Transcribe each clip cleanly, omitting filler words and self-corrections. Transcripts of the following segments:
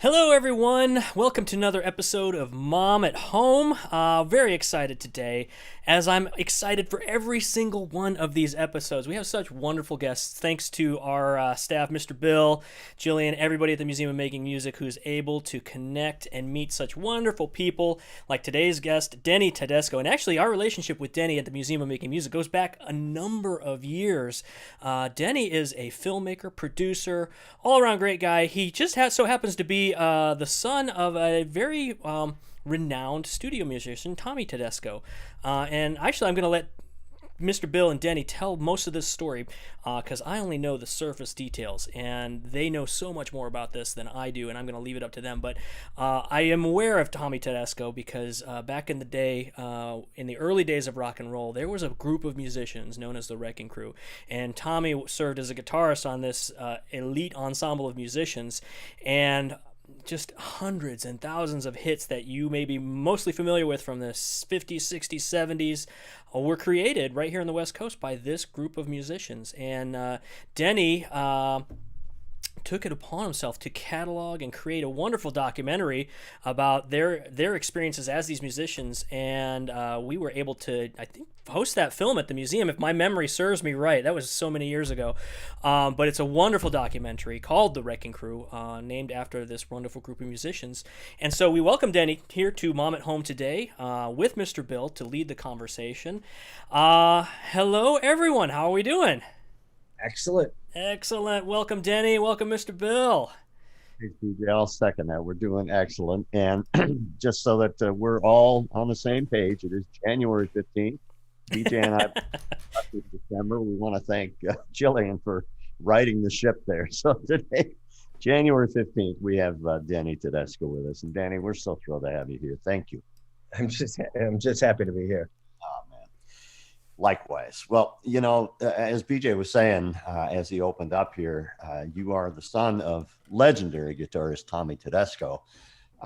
Hello, everyone. Welcome to another episode of Mom at Home. Very excited today, as I'm excited for every single one of these episodes. We have such wonderful guests, thanks to our staff, Mr. Bill, Jillian, everybody at the Museum of Making Music who's able to connect and meet such wonderful people like today's guest, Denny Tedesco. And actually, our relationship with Denny at the Museum of Making Music goes back a number of years. Denny is a filmmaker, producer, all-around great guy. He just so happens to be the son of a very renowned studio musician, Tommy Tedesco. And actually, I'm going to let Mr. Bill and Denny tell most of this story because I only know the surface details, and they know so much more about this than I do, and I'm going to leave it up to them. But I am aware of Tommy Tedesco because back in the day, in the early days of rock and roll, there was a group of musicians known as the Wrecking Crew, and Tommy served as a guitarist on this elite ensemble of musicians, and just hundreds and thousands of hits that you may be mostly familiar with from the 50s, 60s, 70s were created right here on the West Coast by this group of musicians. And Denny took it upon himself to catalog and create a wonderful documentary about their experiences as these musicians, and we were able to, I think, host that film at the museum, if my memory serves me right. That was so many years ago, but it's a wonderful documentary called The Wrecking Crew, named after this wonderful group of musicians. And so we welcome Denny here to Mom at Home today with Mr. Bill to lead the conversation. Hello, everyone. How are we doing? Excellent. Excellent. Welcome, Denny. Welcome, Mr. Bill. Hey, TJ, I'll second that. We're doing excellent. And just so that we're all on the same page, it is January 15th. DJ and I, in December, we want to thank Jillian for riding the ship there. So today, January 15th, we have Denny Tedesco with us. And Danny, we're so thrilled to have you here. Thank you. I'm just happy to be here. Oh, man. Likewise. Well, you know, as BJ was saying, as he opened up here, you are the son of legendary guitarist Tommy Tedesco.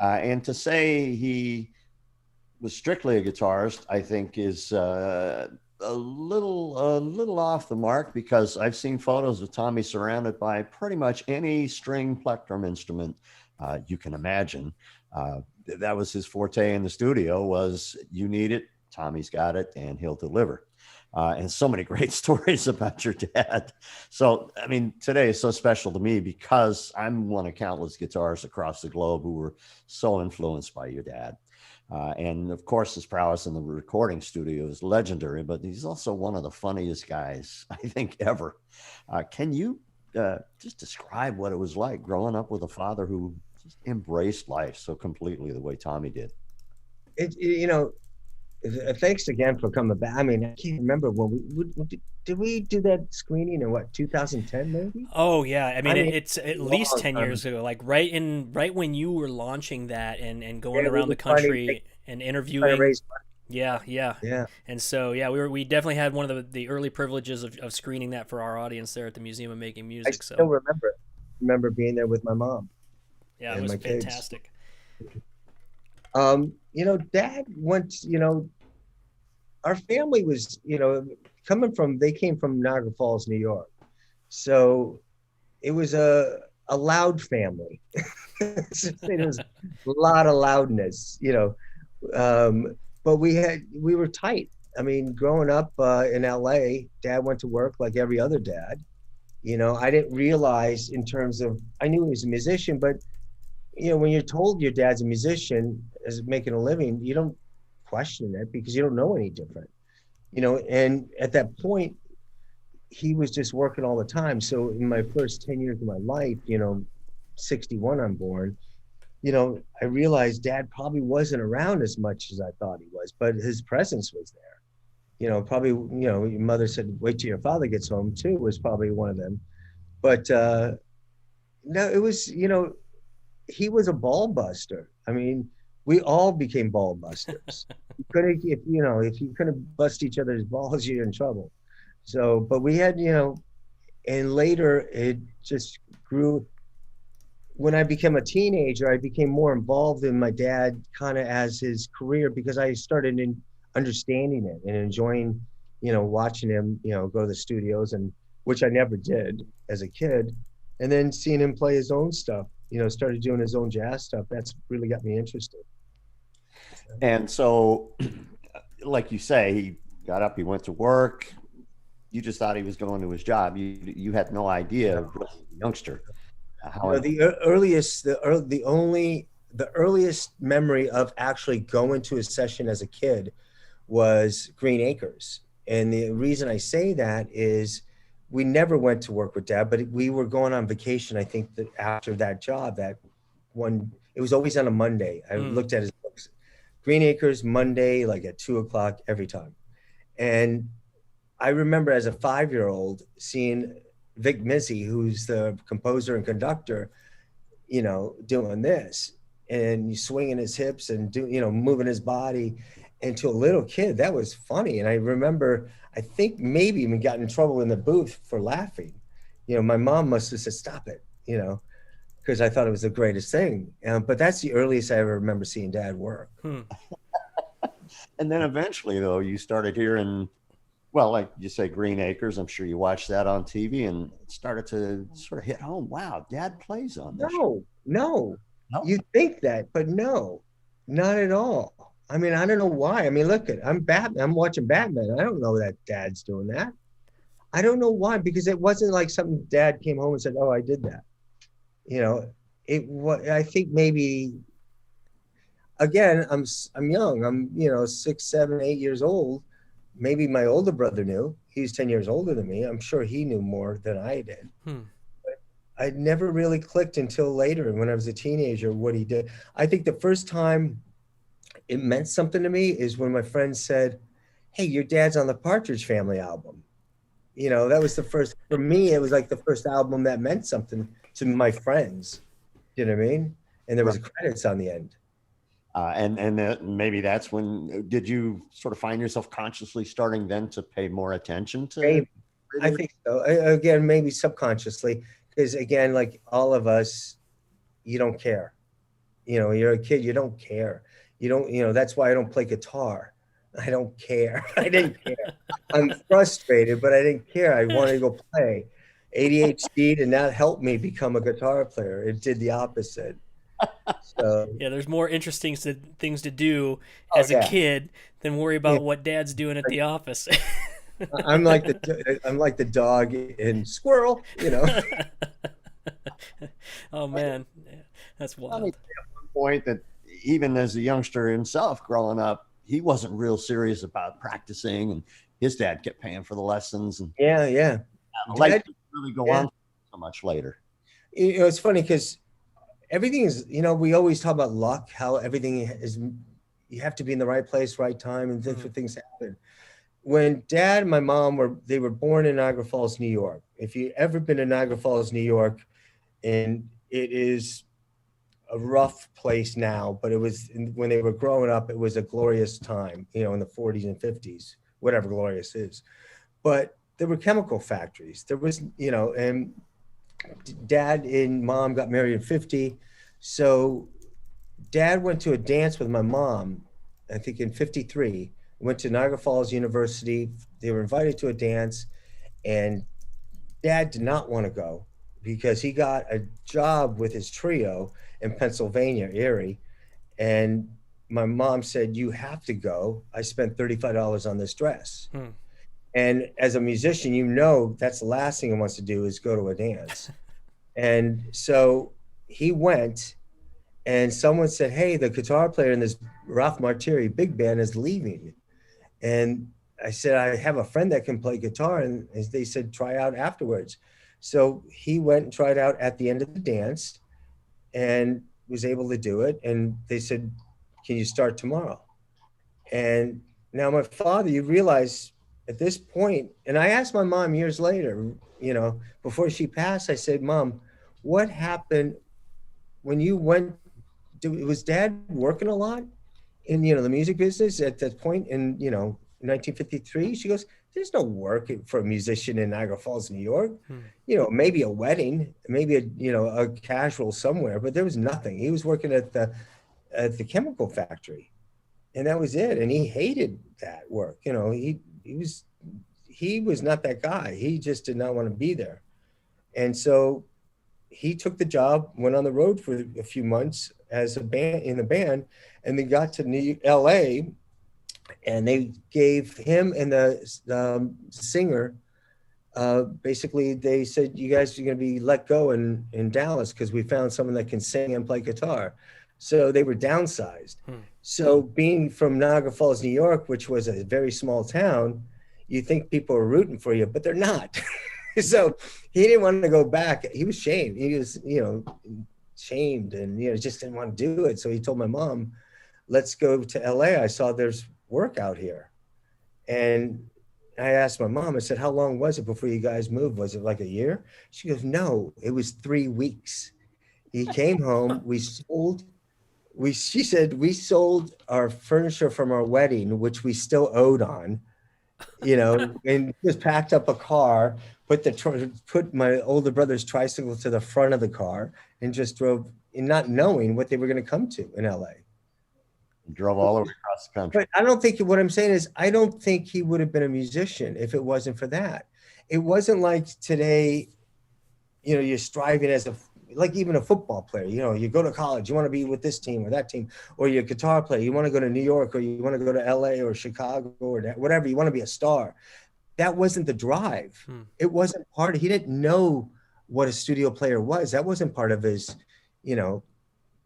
And to say he was strictly a guitarist, I think is a little off the mark, because I've seen photos of Tommy surrounded by pretty much any string plectrum instrument you can imagine. That was his forte in the studio, was you need it, Tommy's got it, and he'll deliver. And so many great stories about your dad. So, I mean, today is so special to me because I'm one of countless guitarists across the globe who were so influenced by your dad. And of course, his prowess in the recording studio is legendary, but he's also one of the funniest guys, I think, ever. Can you just describe what it was like growing up with a father who just embraced life so completely the way Tommy did? Thanks again for coming back. I mean, I can't remember when did we do that screening in 2010 maybe? Oh yeah, I mean it's at least 10 time. years ago, like right when you were launching that and going around the country and interviewing. Yeah. And so we definitely had one of the early privileges of screening that for our audience there at the Museum of Making Music. I still remember being there with my mom. Yeah, it was fantastic. Dad went, our family was, they came from Niagara Falls, New York. So it was a loud family. It was a lot of loudness, but we were tight. I mean, growing up in LA, Dad went to work like every other dad. I didn't realize I knew he was a musician, but when you're told your dad's a musician, is making a living, you don't question it because you don't know any different, and at that point, he was just working all the time. So in my first 10 years of my life, 61 I'm born, I realized Dad probably wasn't around as much as I thought he was, but his presence was there. Probably, your mother said, wait till your father gets home too, was probably one of them. But no, it was, he was a ball buster. I mean, we all became ball busters. If you couldn't bust each other's balls, you're in trouble. So, but we had, and later it just grew. When I became a teenager, I became more involved in my dad kind of as his career, because I started understanding it and enjoying, watching him, go to the studios, and which I never did as a kid, and then seeing him play his own stuff. started doing his own jazz stuff. That's really got me interested. And so, like you say, he got up, he went to work. You just thought he was going to his job. You had no idea, really, as a youngster, how. The earliest memory of actually going to a session as a kid was Green Acres. And the reason I say that is we never went to work with Dad, but we were going on vacation. I think that after that job, it was always on a Monday. I looked at his books. Green Acres, Monday, like at 2:00 every time. And I remember as a 5-year-old seeing Vic Mizzy, who's the composer and conductor, doing this, and he's swinging his hips and moving his body. And to a little kid, that was funny. And I remember, I think maybe even got in trouble in the booth for laughing. My mom must have said, "Stop it," because I thought it was the greatest thing. But that's the earliest I ever remember seeing Dad work. And then eventually, though, you started hearing, well, like you say, Green Acres. I'm sure you watched that on TV, and it started to sort of hit home. Wow, Dad plays on this. No. You think that, but no, not at all. I mean, I don't know why. I mean, look, I'm Batman. I'm watching Batman. I don't know that Dad's doing that. I don't know why, because it wasn't like something Dad came home and said, "Oh, I did that." It was. I think maybe. Again, I'm young. I'm 6, 7, 8 years old. Maybe my older brother knew. He's 10 years older than me. I'm sure he knew more than I did. But I never really clicked until later, when I was a teenager, what he did. I think the first time it meant something to me is when my friend said, "Hey, your dad's on the Partridge Family album." That was the first, for me, it was like the first album that meant something to my friends. You know what I mean? And there was credits on the end. And maybe that's when, did you sort of find yourself consciously starting then to pay more attention to? Maybe. I think so. Again, maybe subconsciously, because again, like all of us, you don't care. You're a kid, you don't care. You don't, that's why I don't play guitar. I don't care. I didn't care. I'm frustrated, but I didn't care. I wanted to go play. ADHD did not help me become a guitar player. It did the opposite. So, yeah, there's more interesting things to do as a kid than worry about what Dad's doing at the office. I'm like the dog in Squirrel, Oh man, that's wild. At one point that even as a youngster himself growing up, he wasn't real serious about practicing, and his dad kept paying for the lessons. And Dad, really go on so much later. It's funny because everything is, we always talk about luck, how everything is, you have to be in the right place, right time, and different things happen. When Dad and my mom were born in Niagara Falls, New York. If you ever been to Niagara Falls, New York, and it is a rough place now, but it was, when they were growing up, it was a glorious time, in the 40s and 50s, whatever glorious is. But there were chemical factories. There was, and Dad and Mom got married at 50. So Dad went to a dance with my mom, I think in 53, went to Niagara Falls University. They were invited to a dance, and Dad did not want to go because he got a job with his trio in Pennsylvania, Erie. And my mom said, "You have to go. I spent $35 on this dress." And as a musician, that's the last thing he wants to do is go to a dance. And so he went, and someone said, "Hey, the guitar player in this Ralph Martiri big band is leaving." And I said, "I have a friend that can play guitar." And they said, "Try out afterwards." So he went and tried out at the end of the dance and was able to do it. And they said, "Can you start tomorrow?" And now my father, you realize at this point, and I asked my mom years later, before she passed, I said, "Mom, what happened when you went, was Dad working a lot in, the music business at that point in, 1953? She goes, "There's no work for a musician in Niagara Falls, New York. Maybe a wedding, maybe a casual somewhere, but there was nothing. He was working at the chemical factory, and that was it. And he hated that work. He was not that guy. He just did not want to be there. And so he took the job, went on the road for a few months as a band in the band, and then got to LA, and they gave him and the singer, basically they said, you guys are going to be let go in Dallas because we found someone that can sing and play guitar. So they were downsized. So being from Niagara Falls, New York, which was a very small town, you think people are rooting for you, but they're not. So he didn't want to go back. He was shamed. He was, shamed, and, just didn't want to do it. So he told my mom, let's go to LA. I saw there's work out here. And I asked my mom, I said, how long was it before you guys moved? Was it like a year? She goes, no, it was 3 weeks. He came home. She said, we sold our furniture from our wedding, which we still owed on, and just packed up a car, put my older brother's tricycle to the front of the car, and just drove, and not knowing what they were going to come to in LA. Drove all the way across the country. But I don't think, what I'm saying is, I don't think he would have been a musician if it wasn't for that. It wasn't like today, you're striving as like even a football player, you go to college, you want to be with this team or that team, or you're a guitar player, you want to go to New York, or you want to go to LA or Chicago or whatever, you want to be a star. That wasn't the drive. It wasn't he didn't know what a studio player was. That wasn't part of his,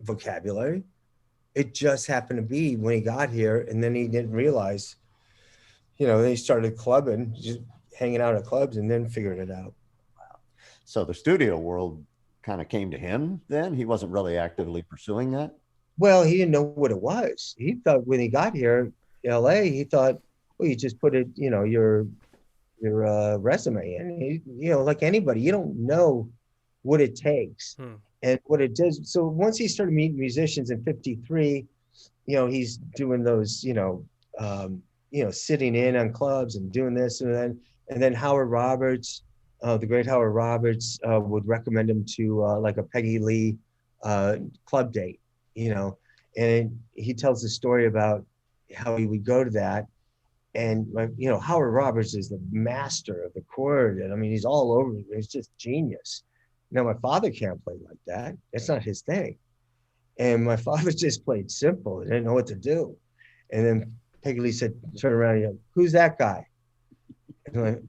vocabulary. It just happened to be when he got here, and then he didn't realize, they started clubbing, just hanging out at clubs, and then figured it out. Wow. So the studio world kind of came to him then? He wasn't really actively pursuing that? Well, he didn't know what it was. He thought when he got here, LA, he thought, well, you just put it, your resume in. Like anybody, you don't know what it takes. And what it does. So once he started meeting musicians in '53, he's doing those, sitting in on clubs and doing this and then Howard Roberts, the great Howard Roberts, would recommend him to like a Peggy Lee club date, and he tells the story about how he would go to that. And Howard Roberts is the master of the chord, and I mean, he's all over. He's just genius. Now, my father can't play like that. That's not his thing. And my father just played simple. He didn't know what to do. And then Peggy Lee said, turn around and go, who's that guy? And I'm like,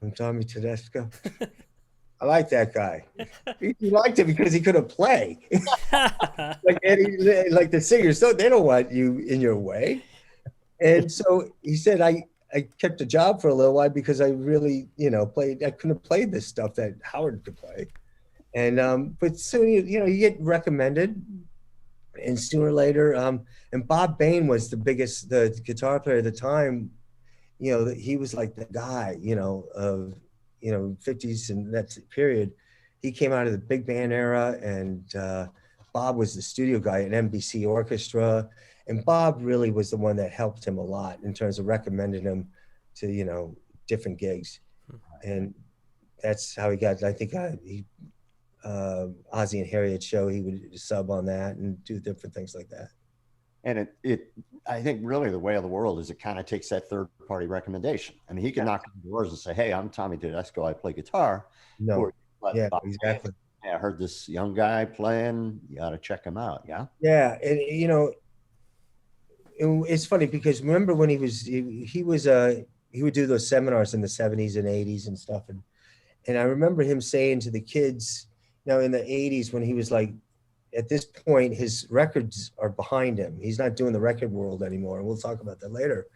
I'm Tommy Tedesco. I like that guy. He liked it because he couldn't play. like the singers, so they don't want you in your way. And so he said, I kept a job for a little while because I really, I couldn't have played this stuff that Howard could play. And but soon you get recommended, and sooner or later, and Bob Bain was the guitar player at the time. He was like the guy, of 50s and that period. He came out of the big band era, and Bob was the studio guy at NBC Orchestra, and Bob really was the one that helped him a lot in terms of recommending him to different gigs, and that's how he got. I think Ozzy and Harriet show, he would sub on that and do different things like that. And I think really the way of the world is it kind of takes that third party recommendation. I mean, he can knock on doors and say, hey, I'm Tommy Tedesco, I play guitar. No, exactly. Hey, I heard this young guy playing, you got to check him out. Yeah. Yeah. And it's funny because remember when he would do those seminars in the 70s and 80s and stuff. And I remember him saying to the kids, now in the 80s, when he was like, at this point, his records are behind him. He's not doing the record world anymore. And we'll talk about that later.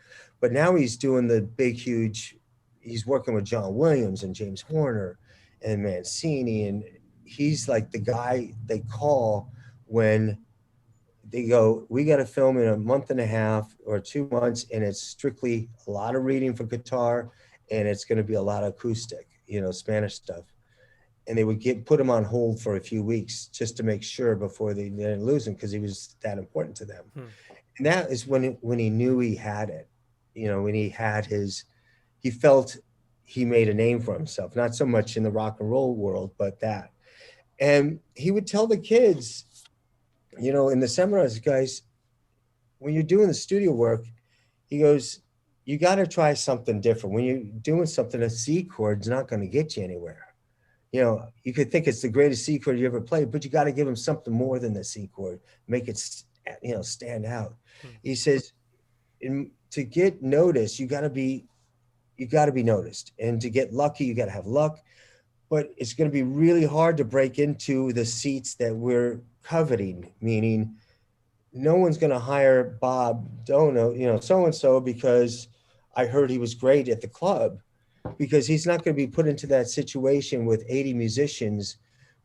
But now he's doing the big, huge, he's working with John Williams and James Horner and Mancini. And he's like the guy they call when they go, we got to film in a month and a half or 2 months. And it's strictly a lot of reading for guitar. And it's going to be a lot of acoustic, Spanish stuff. And they would put him on hold for a few weeks just to make sure before they didn't lose him because he was that important to them. And that is when he knew he had it, when he had he felt he made a name for himself, not so much in the rock and roll world, but that. And he would tell the kids, in the seminars, guys, when you're doing the studio work, he goes, you got to try something different. When you're doing something, a C chord's not going to get you anywhere. You know, you could think it's the greatest C chord you ever played, but you got to give him something more than the C chord, make it, you know, stand out. Hmm. He says, to get noticed, you got to be noticed, and to get lucky, you got to have luck. But it's going to be really hard to break into the seats that we're coveting, meaning no one's going to hire Bob Dono, you know, so and so, because I heard he was great at the club, because he's not going to be put into that situation with 80 musicians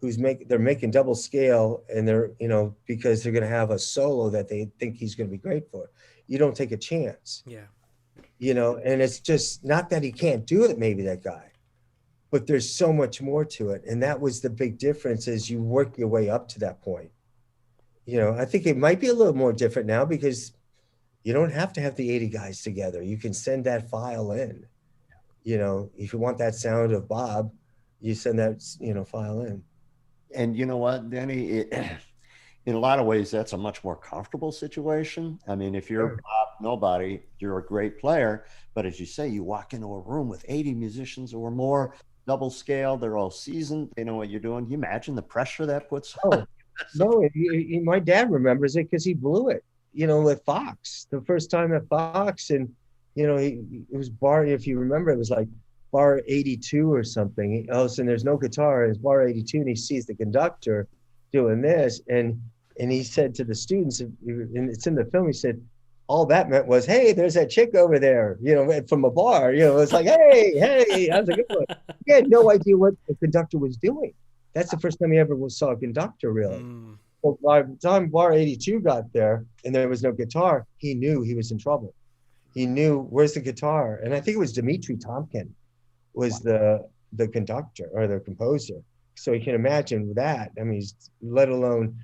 they're making double scale, and they're, you know, because they're going to have a solo that they think he's going to be great for. You don't take a chance. Yeah. You know, and it's just not that he can't do it, maybe, that guy, but there's so much more to it. And that was the big difference, as you work your way up to that point. You know, I think it might be a little more different now, because you don't have to have the 80 guys together. You can send that file in. You know, if you want that sound of Bob, you send that, you know, file in. And you know what, Denny, in a lot of ways, that's a much more comfortable situation. I mean, if you're Bob Nobody, you're a great player. But as you say, you walk into a room with 80 musicians or more, double scale, they're all seasoned, they know what you're doing. You imagine the pressure that puts on. No, my dad remembers it because he blew it, you know, at Fox, the first time at Fox. And, you know, it was bar, if you remember, it was like bar 82 or something. All of a sudden, there's no guitar. It's bar 82, and he sees the conductor doing this. And he said to the students, and it's in the film, he said, all that meant was, hey, there's that chick over there, you know, from a bar. You know, it's like, hey, how's it going? He had no idea what the conductor was doing. That's the first time he ever saw a conductor, really. Mm. So by the time bar 82 got there and there was no guitar, he knew he was in trouble. He knew, where's the guitar? And I think it was Dimitri Tompkin was the conductor or the composer. So you can imagine that. I mean, let alone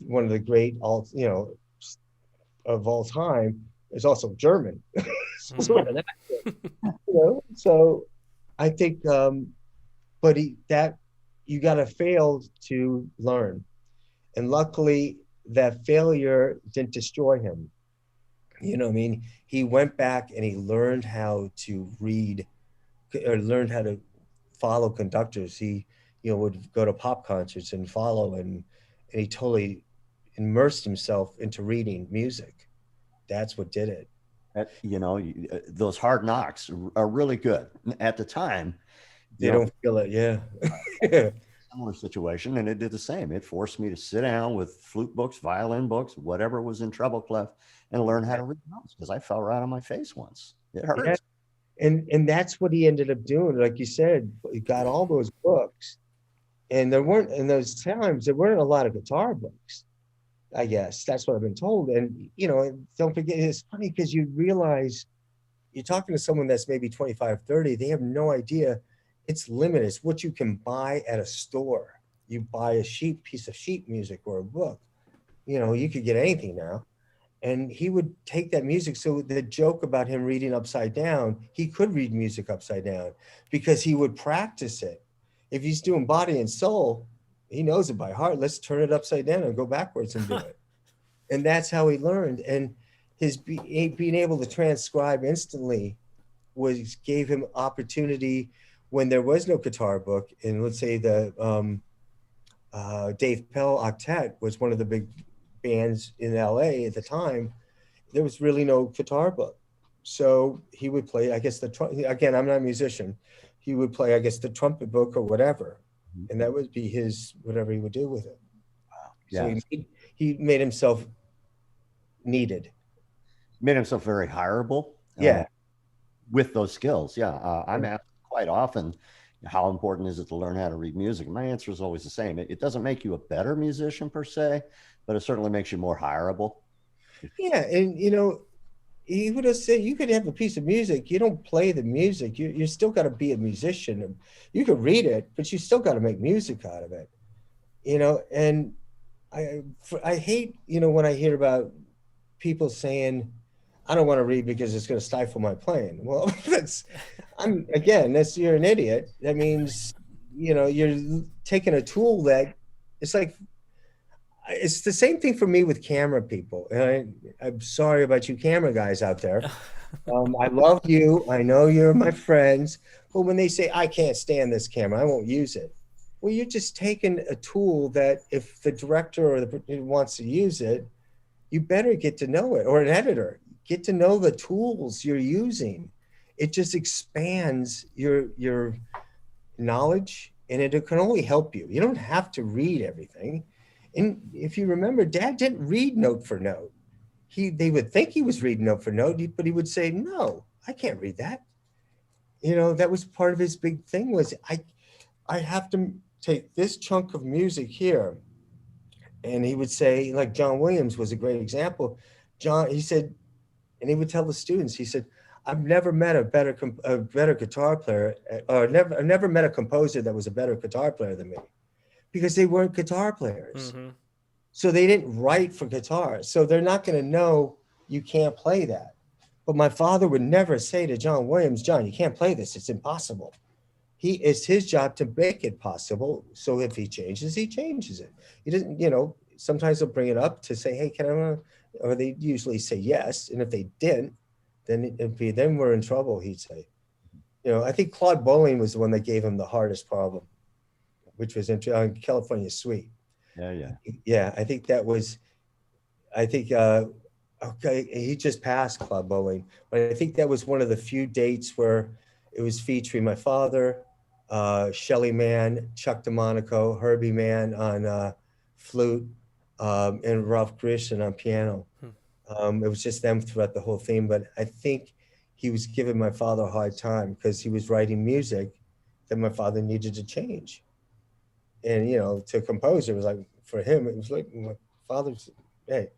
one of the great you know, of all time, is also German. Sort of that, you know? So I think, but you got to fail to learn. And luckily, that failure didn't destroy him. You know what I mean? He went back and he learned how to read, or learned how to follow conductors. He, you know, would go to pop concerts and follow, and he totally immersed himself into reading music. That's what did it. You know, those hard knocks are really good. At the time, they don't feel it. Yeah. Similar situation, and it did the same. It forced me to sit down with flute books, violin books, whatever was in treble clef, and learn how to read notes, because I fell right on my face once. It hurts. Yeah. And that's what he ended up doing. Like you said, he got all those books, and there weren't, in those times, there weren't a lot of guitar books. I guess that's what I've been told. And, you know, don't forget, it's funny because you realize you're talking to someone that's maybe 25, 30, they have no idea. It's limited. It's what you can buy at a store. You buy a piece of sheet music or a book. You know, you could get anything now. And he would take that music. So the joke about him reading upside down, he could read music upside down because he would practice it. If he's doing Body and Soul, he knows it by heart. Let's turn it upside down and go backwards and do it. And that's how he learned. And his being able to transcribe instantly gave him opportunity when there was no guitar book. And let's say the Dave Pell Octet was one of the big bands in LA at the time. There was really no guitar book. So he would play, I guess, again, I'm not a musician. He would play, I guess, the trumpet book or whatever. And that would be his, whatever he would do with it. Wow. Yeah. So he made himself needed. Made himself very hireable. Yeah. With those skills. Yeah. I'm asked quite often, how important is it to learn how to read music? My answer is always the same. It doesn't make you a better musician per se, but it certainly makes you more hireable. Yeah. And, you know, he would have said, you could have a piece of music. You don't play the music. You still got to be a musician. You could read it, but you still got to make music out of it, you know? And I hate, you know, when I hear about people saying, I don't want to read because it's going to stifle my playing. Well, you're an idiot. That means, you know, you're taking a tool that it's like, it's the same thing for me with camera people. And I'm sorry about you camera guys out there. I love you. I know you're my friends. But when they say, I can't stand this camera, I won't use it. Well, you're just taking a tool that if the director or the producer wants to use it, you better get to know it, or an editor, get to know the tools you're using. It just expands your knowledge, and it can only help you. You don't have to read everything. And if you remember, Dad didn't read note for note. They would think he was reading note for note, but he would say, "No, I can't read that." That was part of his big thing was I have to take this chunk of music here. And he would say, like John Williams was a great example. He said, and he would tell the students, he said, I've never met a better guitar player, or I've never met a composer that was a better guitar player than me, because they weren't guitar players. Mm-hmm. So they didn't write for guitar. So they're not going to know you can't play that. But my father would never say to John Williams, John, you can't play this. It's impossible. It's his job to make it possible. So if he changes it. He doesn't, sometimes they'll bring it up to say, hey, or they usually say yes. And if they didn't, then we're in trouble, he'd say. I think Claude Bowling was the one that gave him the hardest problem, which was in California Suite. Yeah. Yeah, I think okay, he just passed, Claude Bowling, but I think that was one of the few dates where it was featuring my father, Shelly Mann, Chuck DeMonico, Herbie Mann on flute, and Ralph Grisham on piano. It was just them throughout the whole thing, but I think he was giving my father a hard time because he was writing music that my father needed to change. And, to a composer, it was like, for him, it was like, my father's, hey,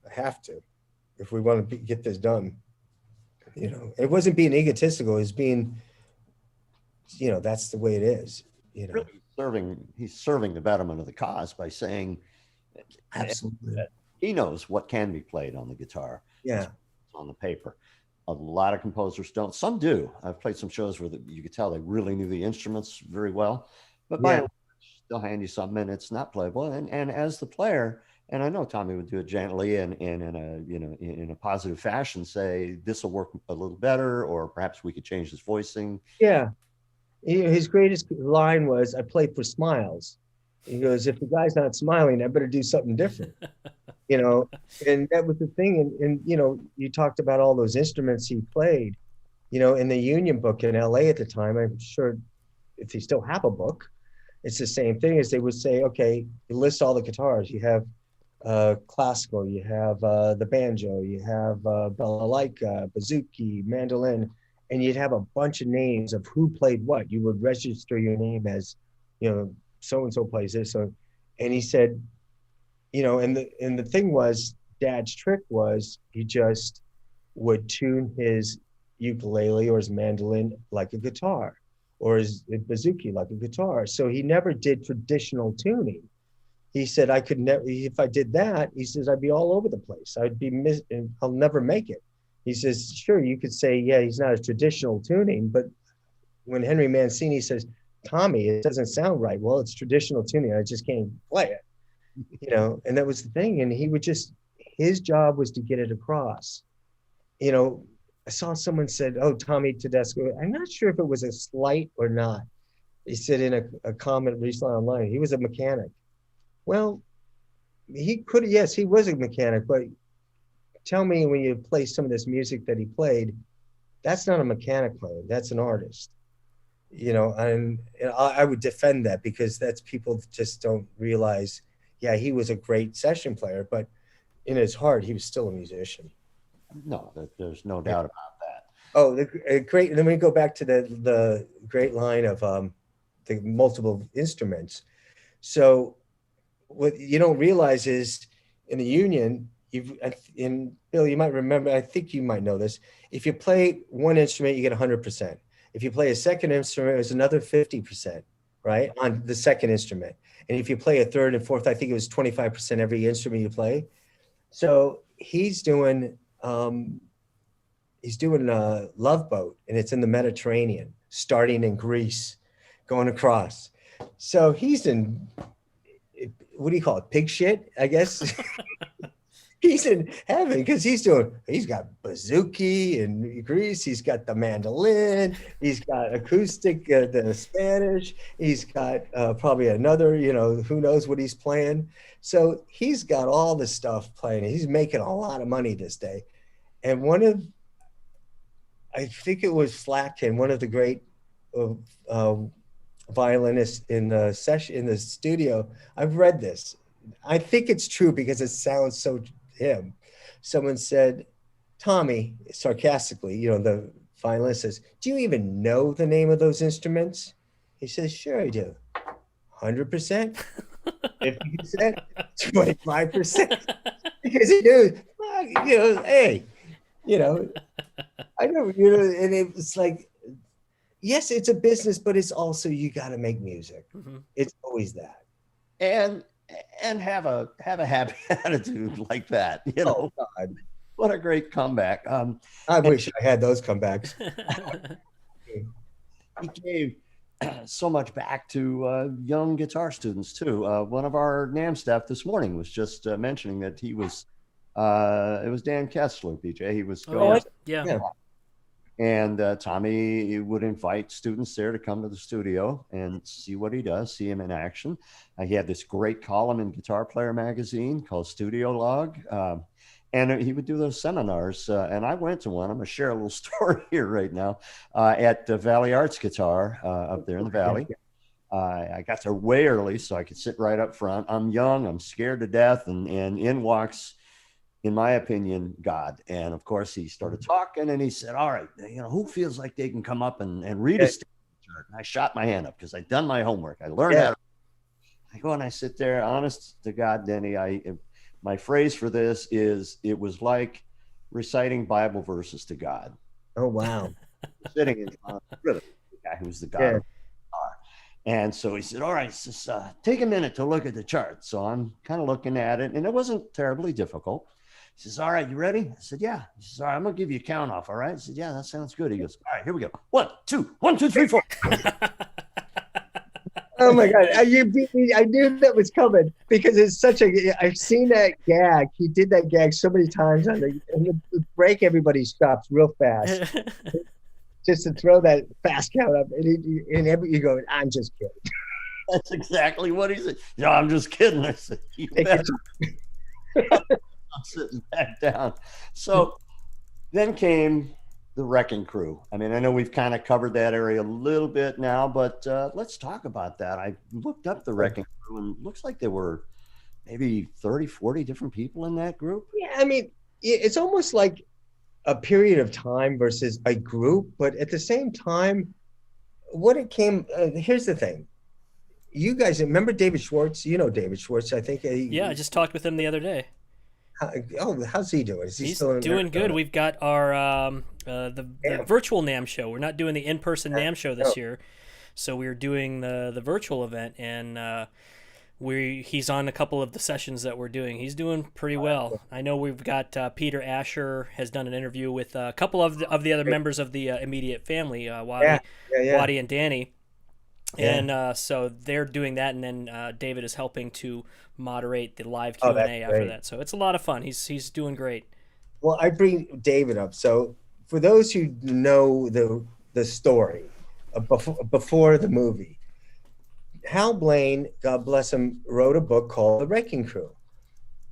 I have to, if we want to get this done. It wasn't being egotistical, it was being, that's the way it is. Really he's serving the betterment of the cause by saying, absolutely, that he knows what can be played on the guitar. Yeah, on the paper. A lot of composers don't. Some do. I've played some shows where you could tell they really knew the instruments very well, but by and large, they'll hand you something and it's not playable. And as the player, and I know Tommy would do it gently and in a positive fashion, say this will work a little better, or perhaps we could change this voicing. Yeah. His greatest line was, I play for smiles. He goes, if the guy's not smiling, I better do something different. And that was the thing. And you talked about all those instruments he played, in the Union book in LA at the time. I'm sure if they still have a book, it's the same thing as they would say, okay, you list all the guitars. You have classical, you have the banjo, you have balalaika, bouzouki, mandolin, and you'd have a bunch of names of who played what. You would register your name as, so-and-so plays this. So, and he said, and the thing was, Dad's trick was he just would tune his ukulele or his mandolin like a guitar, or his bouzouki like a guitar. So he never did traditional tuning. He said, I could never, if I did that, he says, I'd be all over the place. I'll never make it. He says, sure, you could say, yeah, he's not a traditional tuning, but when Henry Mancini says, Tommy, it doesn't sound right. Well, it's traditional tuning. I just can't play it, and that was the thing. And he would his job was to get it across. I saw someone said, oh, Tommy Tedesco. I'm not sure if it was a slight or not. He said in a comment recently online, he was a mechanic. Well, yes, he was a mechanic, but tell me when you play some of this music that he played, that's not a mechanic playing, that's an artist. And I would defend that, because that's, people just don't realize, yeah, he was a great session player, but in his heart, he was still a musician. No, there's no doubt about that. Oh, great. And then we go back to the great line of the multiple instruments. So what you don't realize is in the Union, Bill, you might remember, I think you might know this. If you play one instrument, you get 100%. If you play a second instrument, it's another 50%, right? On the second instrument. And if you play a third and fourth, I think it was 25% every instrument you play. So he's doing Love Boat, and it's in the Mediterranean, starting in Greece, going across. So he's in, what do you call it? Pig shit, I guess. he's in heaven because he's got bouzouki and Greece. He's got the mandolin. He's got acoustic, the Spanish. He's got probably another, who knows what he's playing. So he's got all the stuff playing. He's making a lot of money this day. And I think it was Flatkin, one of the great violinists in the studio. I've read this. I think it's true because it sounds so him. Someone said, Tommy, sarcastically, the violinist says, do you even know the name of those instruments? He says, sure I do. 100%, 50%, 25%. Because he knew, hey, I know, and it was like, yes, it's a business, but it's also, you got to make music. Mm-hmm. It's always that. And have a happy attitude like that. Oh God, what a great comeback. I wish I had those comebacks. He gave so much back to young guitar students too. One of our NAMM staff this morning was just mentioning that he was, it was Dan Kessler, BJ. He was going. Yeah. And Tommy would invite students there to come to the studio and see what he does, see him in action. He had this great column in Guitar Player magazine called Studio Log. And he would do those seminars. And I went to one. I'm going to share a little story here right now at Valley Arts Guitar up there in the Valley. I got there way early so I could sit right up front. I'm young. I'm scared to death. And in walks, in my opinion, God. And of course, he started talking and he said, all right, who feels like they can come up and read a stage chart? And I shot my hand up because I'd done my homework. I learned how to. I go and I sit there, honest to God, Denny, my phrase for this is, it was like reciting Bible verses to God. Oh, wow. Sitting in front of the guy who's the God of guitar. And so he said, all right, just take a minute to look at the chart. So I'm kind of looking at it, and it wasn't terribly difficult. He says, all right, you ready? I said, yeah. He says, all right, I'm going to give you a count off. All right. I said, yeah, that sounds good. He goes, all right, here we go. 1, 2, 1, 2, 3, 4. Oh my God. You beat me. I knew that was coming because it's I've seen that gag. He did that gag so many times and the break, everybody stops real fast just to throw that fast count up. And you go, I'm just kidding. That's exactly what he said. No, I'm just kidding. I said, I'm sitting back down. So then came the Wrecking Crew. I mean, I know we've kind of covered that area a little bit now, but let's talk about that. I looked up the Wrecking Crew and it looks like there were maybe 30, 40 different people in that group. Yeah, I mean, it's almost like a period of time versus a group, but at the same time, here's the thing. You guys remember David Schwartz? You know David Schwartz, I think. Yeah, I just talked with him the other day. How's he doing? He's still doing good. We've got our the virtual NAMM show. We're not doing the in-person NAMM show this year, so we're doing the virtual event, and he's on a couple of the sessions that we're doing. He's doing pretty well. I know we've got Peter Asher has done an interview with a couple of the other members of the immediate family, Waddy and Danny. And so they're doing that, and then David is helping to moderate the live Q&A after that. So it's a lot of fun. He's doing great. Well, I bring David up. So for those who know the story before the movie, Hal Blaine, God bless him, wrote a book called The Wrecking Crew.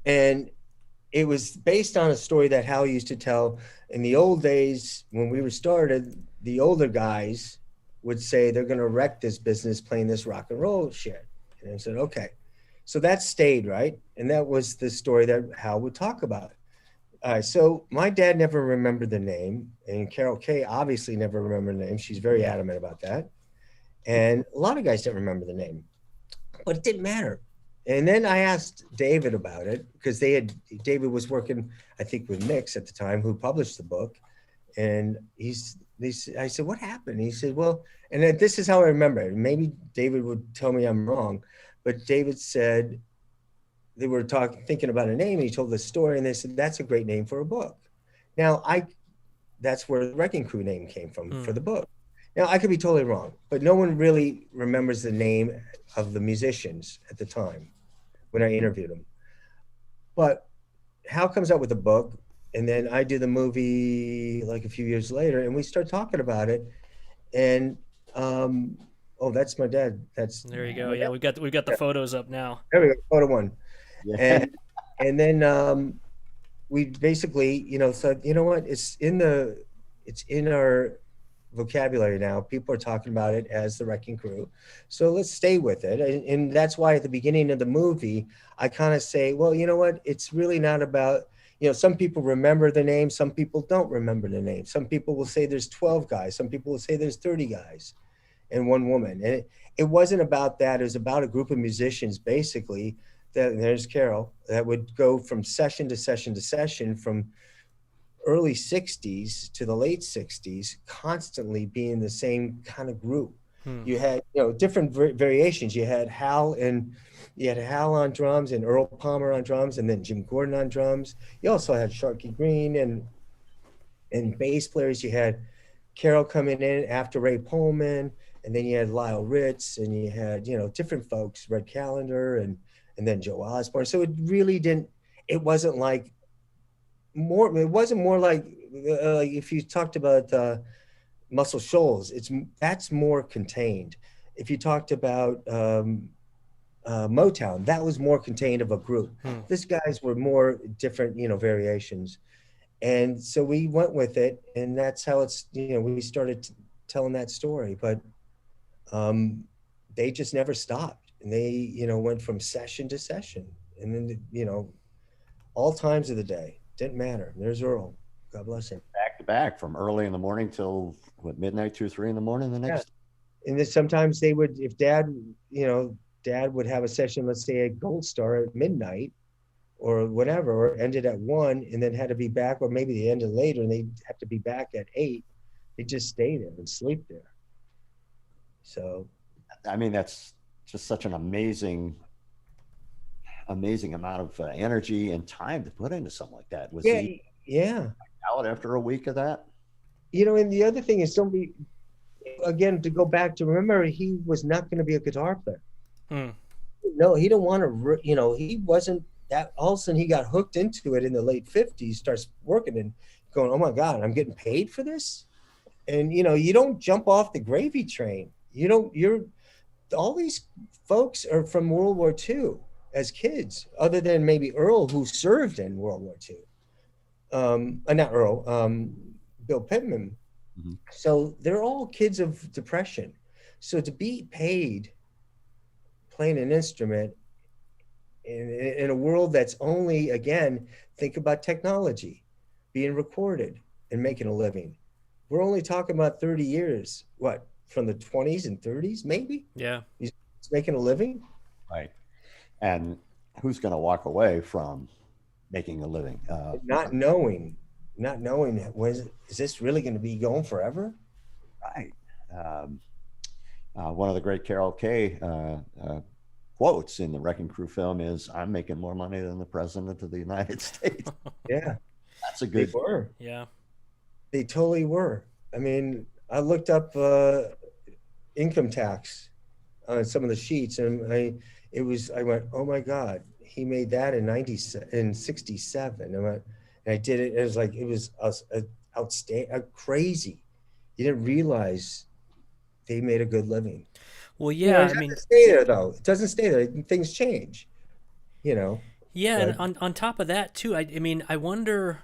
And it was based on a story that Hal used to tell in the old days when we were started. The older guys would say they're going to wreck this business playing this rock and roll shit. And I said, okay. So that stayed, right? And that was the story that Hal would talk about. So my dad never remembered the name, and Carol Kay obviously never remembered the name. She's very adamant about that. And a lot of guys don't remember the name, but it didn't matter. And then I asked David about it because David was working, I think, with Mix at the time, who published the book. And I said, what happened? He said, well, and then this is how I remember it. Maybe David would tell me I'm wrong, but David said they were thinking about a name, and he told the story, and they said, that's a great name for a book. Now, that's where the Wrecking Crew name came from for the book. Now, I could be totally wrong, but no one really remembers the name of the musicians at the time when I interviewed them. But Hal comes out with a book, and then I do the movie like a few years later, and we start talking about it. And oh, that's my dad. That's There you go. my Yeah, dad. we've got the Yeah, photos up now. there we go, photo one. Yeah. And then we basically, so you know what? It's in our vocabulary now. People are talking about it as the Wrecking Crew. So let's stay with it. And that's why at the beginning of the movie, I kind of say, well, you know what? It's really not about, some people remember the name, some people don't remember the name. Some people will say there's 12 guys, some people will say there's 30 guys and one woman. And it wasn't about that. It was about a group of musicians, basically, that, and there's Carol, that would go from session to session to session from early 60s to the late 60s, constantly being the same kind of group. You had, different variations. You had Hal on drums and Earl Palmer on drums, and then Jim Gordon on drums. You also had Sharky Green and bass players. You had Carol coming in after Ray Pullman, and then you had Lyle Ritz, and you had, different folks, Red Callender, and then Joe Osborne. So it really it wasn't like if you talked about Muscle Shoals, that's more contained. If you talked about Motown, that was more contained of a group. These guys were more different, variations. And so we went with it, and that's how we started telling that story. But they just never stopped, and they, went from session to session, and then, all times of the day. Didn't matter. There's Earl. God bless him. Back to back from early in the morning till midnight, 2, 3 in the morning the next. Yeah. And then sometimes they would, if Dad would have a session, let's say at Gold Star at midnight or whatever, or ended at 1 and then had to be back, or maybe they ended later and they have to be back at 8. They just stay there and sleep there. So, I mean, that's just such an amazing amount of energy and time to put into something like that. Was he out after a week of that? And the other thing is, don't be, again, to go back to, remember, he was not going to be a guitar player. No, he didn't want to, he wasn't that. All of a sudden he got hooked into it in the late 50s, starts working and going, oh my God, I'm getting paid for this. And, you don't jump off the gravy train. All these folks are from World War II. As kids, other than maybe Earl, who served in World War II. Not Earl, Bill Pittman. Mm-hmm. So they're all kids of Depression. So to be paid playing an instrument in a world that's only, again, think about technology, being recorded and making a living. We're only talking about 30 years, from the 20s and 30s, maybe? Yeah. He's making a living? Right. And who's going to walk away from making a living? Not knowing, is this really going to be going forever? Right. One of the great Carol Kay quotes in the Wrecking Crew film is, "I'm making more money than the President of the United States." Yeah. That's a good. They were. Yeah. They totally were. I mean, I looked up income tax on some of the sheets, and I went, oh my God, he made that in 67. And I did it. It was outstanding, crazy. You didn't realize they made a good living. Well, yeah, it doesn't stay there though. It doesn't stay there. Things change, Yeah, but, and on top of that too, I mean, I wonder,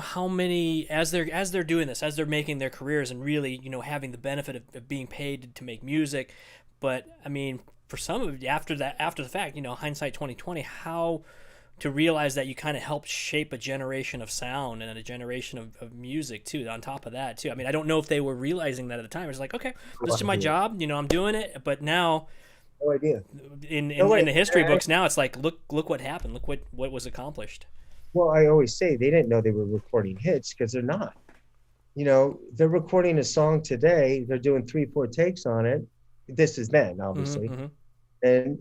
how many, as they're doing this, as they're making their careers and really, having the benefit of being paid to make music, but I mean, for some of it, after the fact, hindsight 2020, how to realize that you kind of helped shape a generation of sound and a generation of music too. On top of that too, I mean, I don't know if they were realizing that at the time. It's like, okay, this is my job, I'm doing it. But now, no idea. In the history books now, it's like, look what happened. Look what was accomplished. Well, I always say they didn't know they were recording hits because they're not. They're recording a song today. They're doing 3-4 takes on it. This is then, obviously. Mm-hmm. And,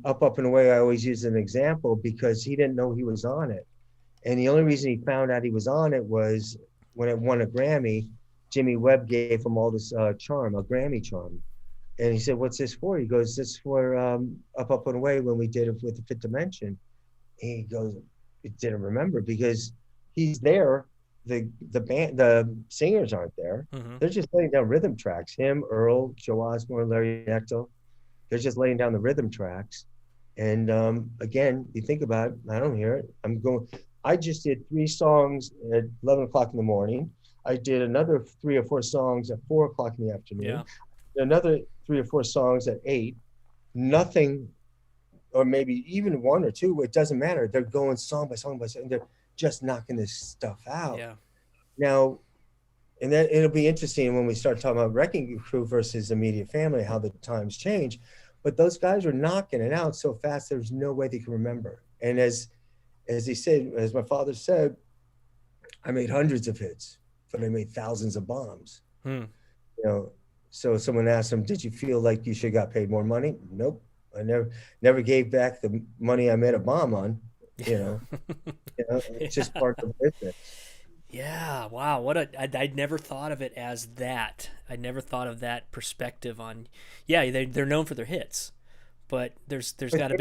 Up and Away, I always use an example because he didn't know he was on it. And the only reason he found out he was on it was when it won a Grammy, Jimmy Webb gave him all this charm, a Grammy charm. And he said, what's this for? He goes, this for Up and Away when we did it with the Fifth Dimension. He goes, it didn't remember because he's there. The band, the singers aren't there. Mm-hmm. They're just laying down rhythm tracks. Him, Earl, Joe Osborne, Larry Knechtel. They're just laying down the rhythm tracks. And again, you think about it, I don't hear it. I just did 3 songs at 11 o'clock in the morning. I did another 3 or 4 songs at 4 o'clock in the afternoon. Yeah. Another 3 or 4 songs at 8. Nothing, or maybe even 1 or 2. It doesn't matter. They're going song by song by song. They're just knocking this stuff out. Yeah. Now, and then it'll be interesting when we start talking about Wrecking Crew versus Immediate Family, how the times change. But those guys were knocking it out so fast, there's no way they can remember. And as he said, as my father said, I made hundreds of hits, but I made thousands of bombs. Hmm. You know, so someone asked him, "Did you feel like you should have got paid more money?" Nope, I never gave back the money I made a bomb on. You know, it's just part of the business. Yeah, wow. I'd never thought of it as that. I never thought of that perspective on, yeah, they're known for their hits, but there's got to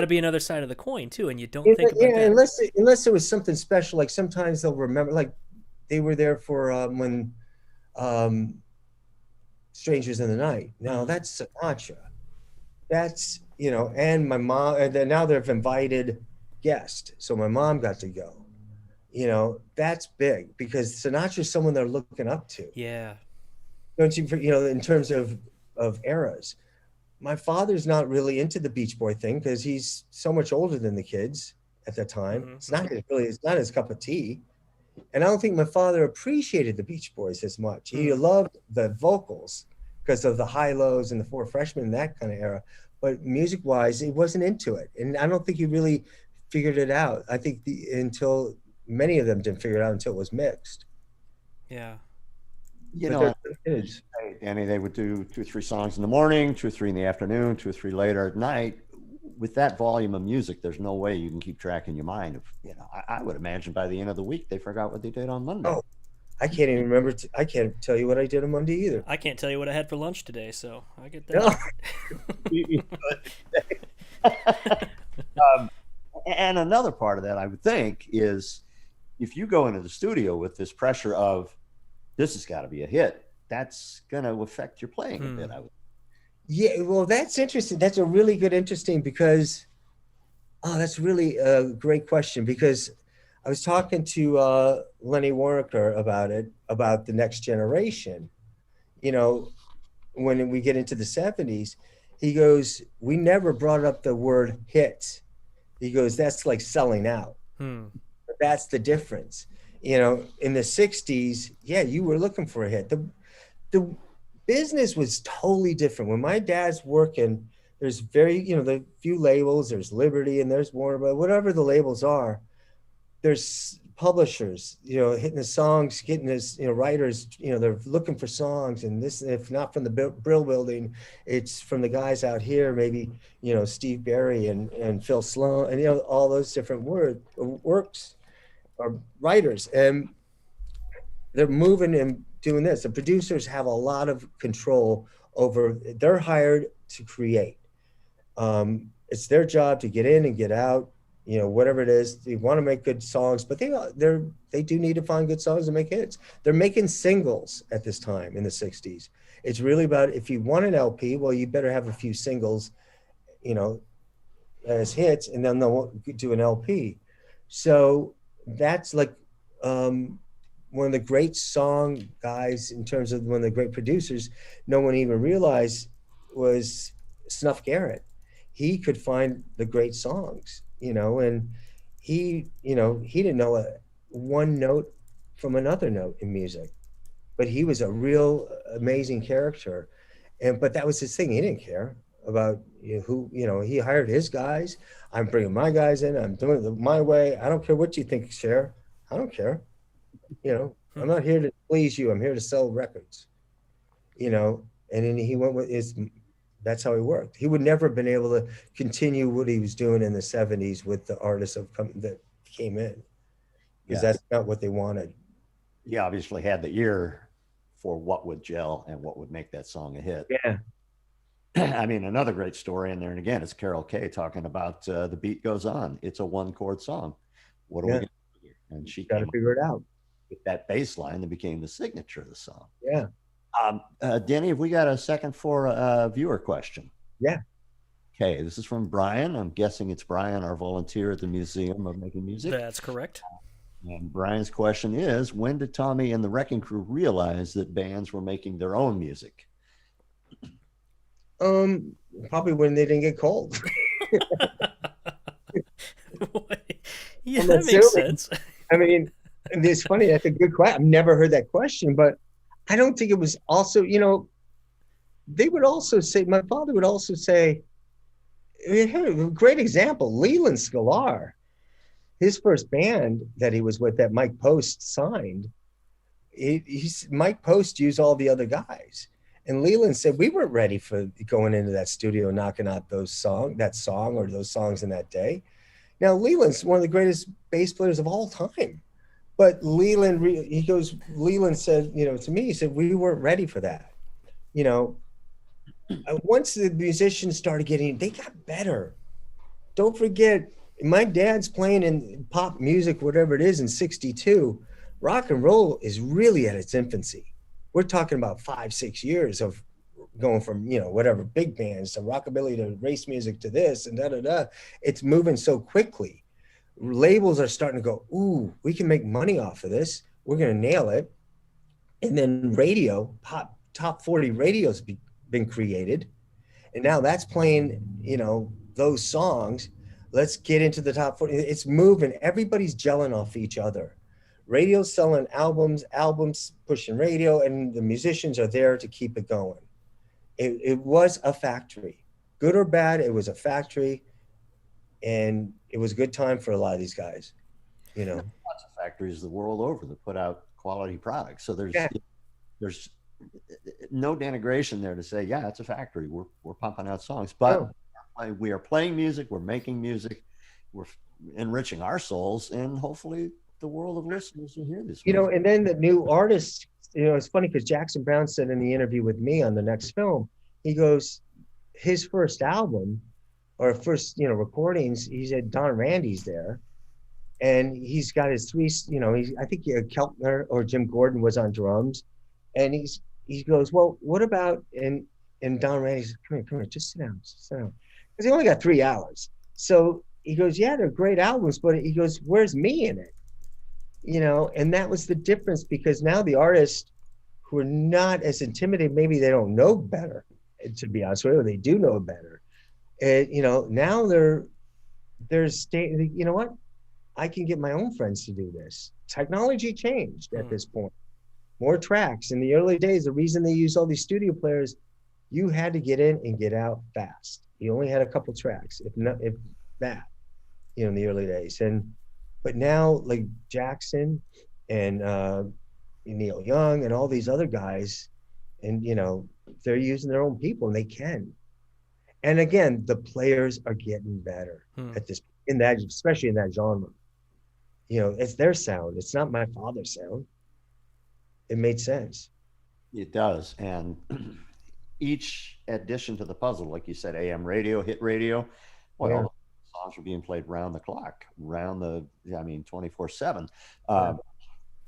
be another side of the coin too, and you don't think about that. Unless it was something special. Like sometimes they'll remember, like they were there for when um, Strangers in the Night. Now that's Sinatra. That's and my mom, and then now they've invited guests, so my mom got to go. That's big because Sinatra's someone they're looking up to. Yeah. Don't you? In terms of eras, my father's not really into the Beach Boy thing because he's so much older than the kids at that time. Mm-hmm. It's not his cup of tea. And I don't think my father appreciated the Beach Boys as much. He Mm. loved the vocals because of the high lows and the Four Freshmen, that kind of era. But music wise, he wasn't into it. And I don't think he really figured it out. I think until many of them didn't figure it out until it was mixed. Yeah. You But know, they're kids. Danny, they would do 2 or 3 songs in the morning, 2 or 3 in the afternoon, 2 or 3 later at night. With that volume of music, there's no way you can keep track in your mind of, I would imagine by the end of the week, they forgot what they did on Monday. Oh, I can't even remember. I can't tell you what I did on Monday either. I can't tell you what I had for lunch today, so I get No. that. And another part of that, I would think, is if you go into the studio with this pressure of this has got to be a hit, that's going to affect your playing a bit. I would. Yeah, well, that's interesting. That's a really good, interesting because, that's really a great question because I was talking to Lenny Waronker about it, about the next generation. When we get into the 70s, he goes, we never brought up the word hit. He goes, that's like selling out. But that's the difference. In the 60s, yeah, you were looking for a hit. The business was totally different. When my dad's working, there's the few labels, there's Liberty and there's Warner, but whatever the labels are, there's publishers, hitting the songs, getting this, writers, they're looking for songs. And this, if not from the Brill Building, it's from the guys out here, maybe, Steve Berry and Phil Sloan and, all those different works or writers. And they're moving and doing this. The producers have a lot of control over, they're hired to create. It's their job to get in and get out, whatever it is. They want to make good songs, but they do need to find good songs to make hits. They're making singles at this time in the 60s. It's really about, if you want an LP, well, you better have a few singles, as hits, and then they'll do an LP. So that's like, one of the great song guys in terms of one of the great producers, no one even realized was Snuff Garrett. He could find the great songs, and he didn't know one note from another note in music, but he was a real amazing character. But that was his thing. He didn't care about who, he hired his guys. I'm bringing my guys in. I'm doing it my way. I don't care what you think, Cher. I don't care. I'm not here to please you. I'm here to sell records, and then he went with that's how he worked. He would never have been able to continue what he was doing in the 70s with the artists that came in, because that's not what they wanted. He obviously had the ear for what would gel and what would make that song a hit. Yeah. I mean, another great story in there. And again, it's Carol Kay talking about the beat goes on. It's a 1 chord song. What are we Yeah, going to do here? And she got to came up figure it out. with that bass line that became the signature of the song. Yeah, Denny, have we got a second for a viewer question? yeah. Okay, this is from Brian. I'm guessing it's Brian, our volunteer at the Museum of Making Music. That's correct. And Brian's question is, when did Tommy and the Wrecking Crew realize that bands were making their own music? Probably when they didn't get called. Yeah, I'm that makes assuming. sense. I mean, and it's funny. That's a good question. I've never heard that question, but I don't think it was also, they would also say, my father would also say, a great example, Leland Sklar, his first band that he was with that Mike Post signed, Mike Post used all the other guys. And Leland said, we weren't ready for going into that studio, knocking out that song or those songs in that day. Now, Leland's one of the greatest bass players of all time. But Leland said, to me, he said, we weren't ready for that. Once the musicians started they got better. Don't forget, my dad's playing in pop music, whatever it is, in 1962. Rock and roll is really at its infancy. We're talking about 5-6 years of going from, whatever, big bands to rockabilly to race music to this and da-da-da. It's moving so quickly. Labels are starting to go, ooh, we can make money off of this. We're going to nail it. And then radio, top 40 radios been created. And now that's playing, those songs. Let's get into the top 40. It's moving. Everybody's gelling off each other. Radio's selling albums pushing radio, and the musicians are there to keep it going. It was a factory. Good or bad, it was a factory. And it was a good time for a lot of these guys, Lots of factories the world over that put out quality products. So there's no denigration there to say, yeah, it's a factory. We're pumping out songs, but we are playing music. We're making music. We're enriching our souls, and hopefully the world of listeners will hear this. And then the new artists, it's funny because Jackson Browne said in the interview with me on the next film, he goes, his first album or first, recordings, he said Don Randy's there. And he's got his three, I think Keltner or Jim Gordon was on drums. And he goes, well, what about, and Don Randy says, come here, just sit down. Because he only got 3 hours. So he goes, yeah, they're great albums, but he goes, where's me in it? And that was the difference, because now the artists who are not as intimidated, maybe they don't know better, to be honest with you, they do know better. Now they're staying, you know what? I can get my own friends to do this. Technology changed at this point. More tracks. In the early days, the reason they used all these studio players, you had to get in and get out fast. You only had a couple tracks, if that, in the early days. But now, like Jackson and Neil Young and all these other guys, and they're using their own people, and they can. And again, the players are getting better at this, especially in that genre. It's their sound. It's not my father's sound. It made sense. It does. And each addition to the puzzle, like you said, AM radio, hit radio, songs were being played round the clock, 24/7.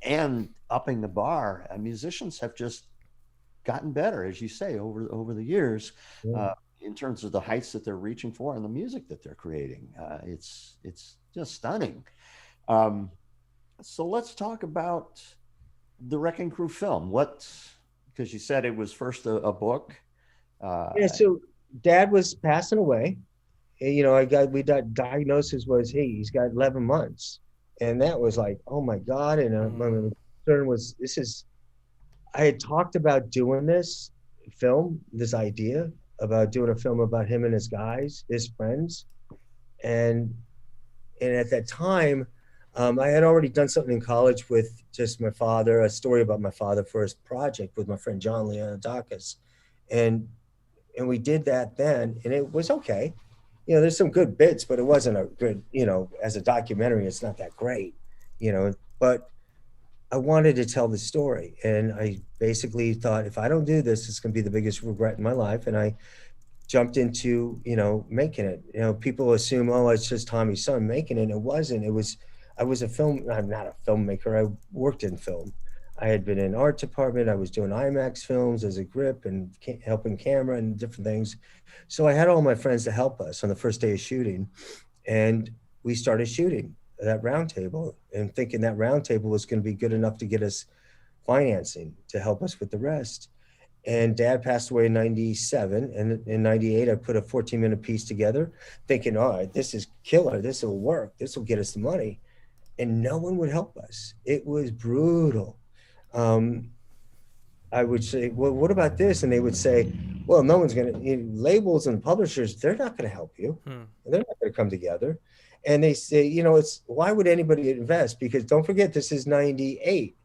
And upping the bar, musicians have just gotten better, as you say, over the years. In terms of the heights that they're reaching for and the music that they're creating. It's just stunning. So let's talk about the Wrecking Crew film. Because you said it was first a book. So Dad was passing away. And, we got diagnosis was, hey, he's got 11 months. And that was like, oh my God. And my concern was, I had talked about doing this idea about doing a film about him and his guys, his friends. And at that time, I had already done something in college with just my father, a story about my father for his project with my friend John Leonidakis. And we did that then, and it was okay. There's some good bits, but it wasn't a good, as a documentary, it's not that great, but I wanted to tell the story. And I basically thought, if I don't do this, it's going to be the biggest regret in my life. And I jumped into, making it. People assume, oh, it's just Tommy's son making it. It wasn't. I was I'm not a filmmaker. I worked in film. I had been in art department. I was doing IMAX films as a grip and helping camera and different things. So I had all my friends to help us on the first day of shooting. And we started shooting that round table and thinking that round table was going to be good enough to get us financing to help us with the rest. And Dad passed away in 97. And in 98, I put a 14-minute piece together thinking, all right, this is killer. This will work. This will get us the money. And no one would help us. It was brutal. I would say, well, what about this? And they would say, well, no one's going to, labels and publishers, they're not going to help you. They're not going to come together. And they say, it's, why would anybody invest? Because don't forget, this is 98.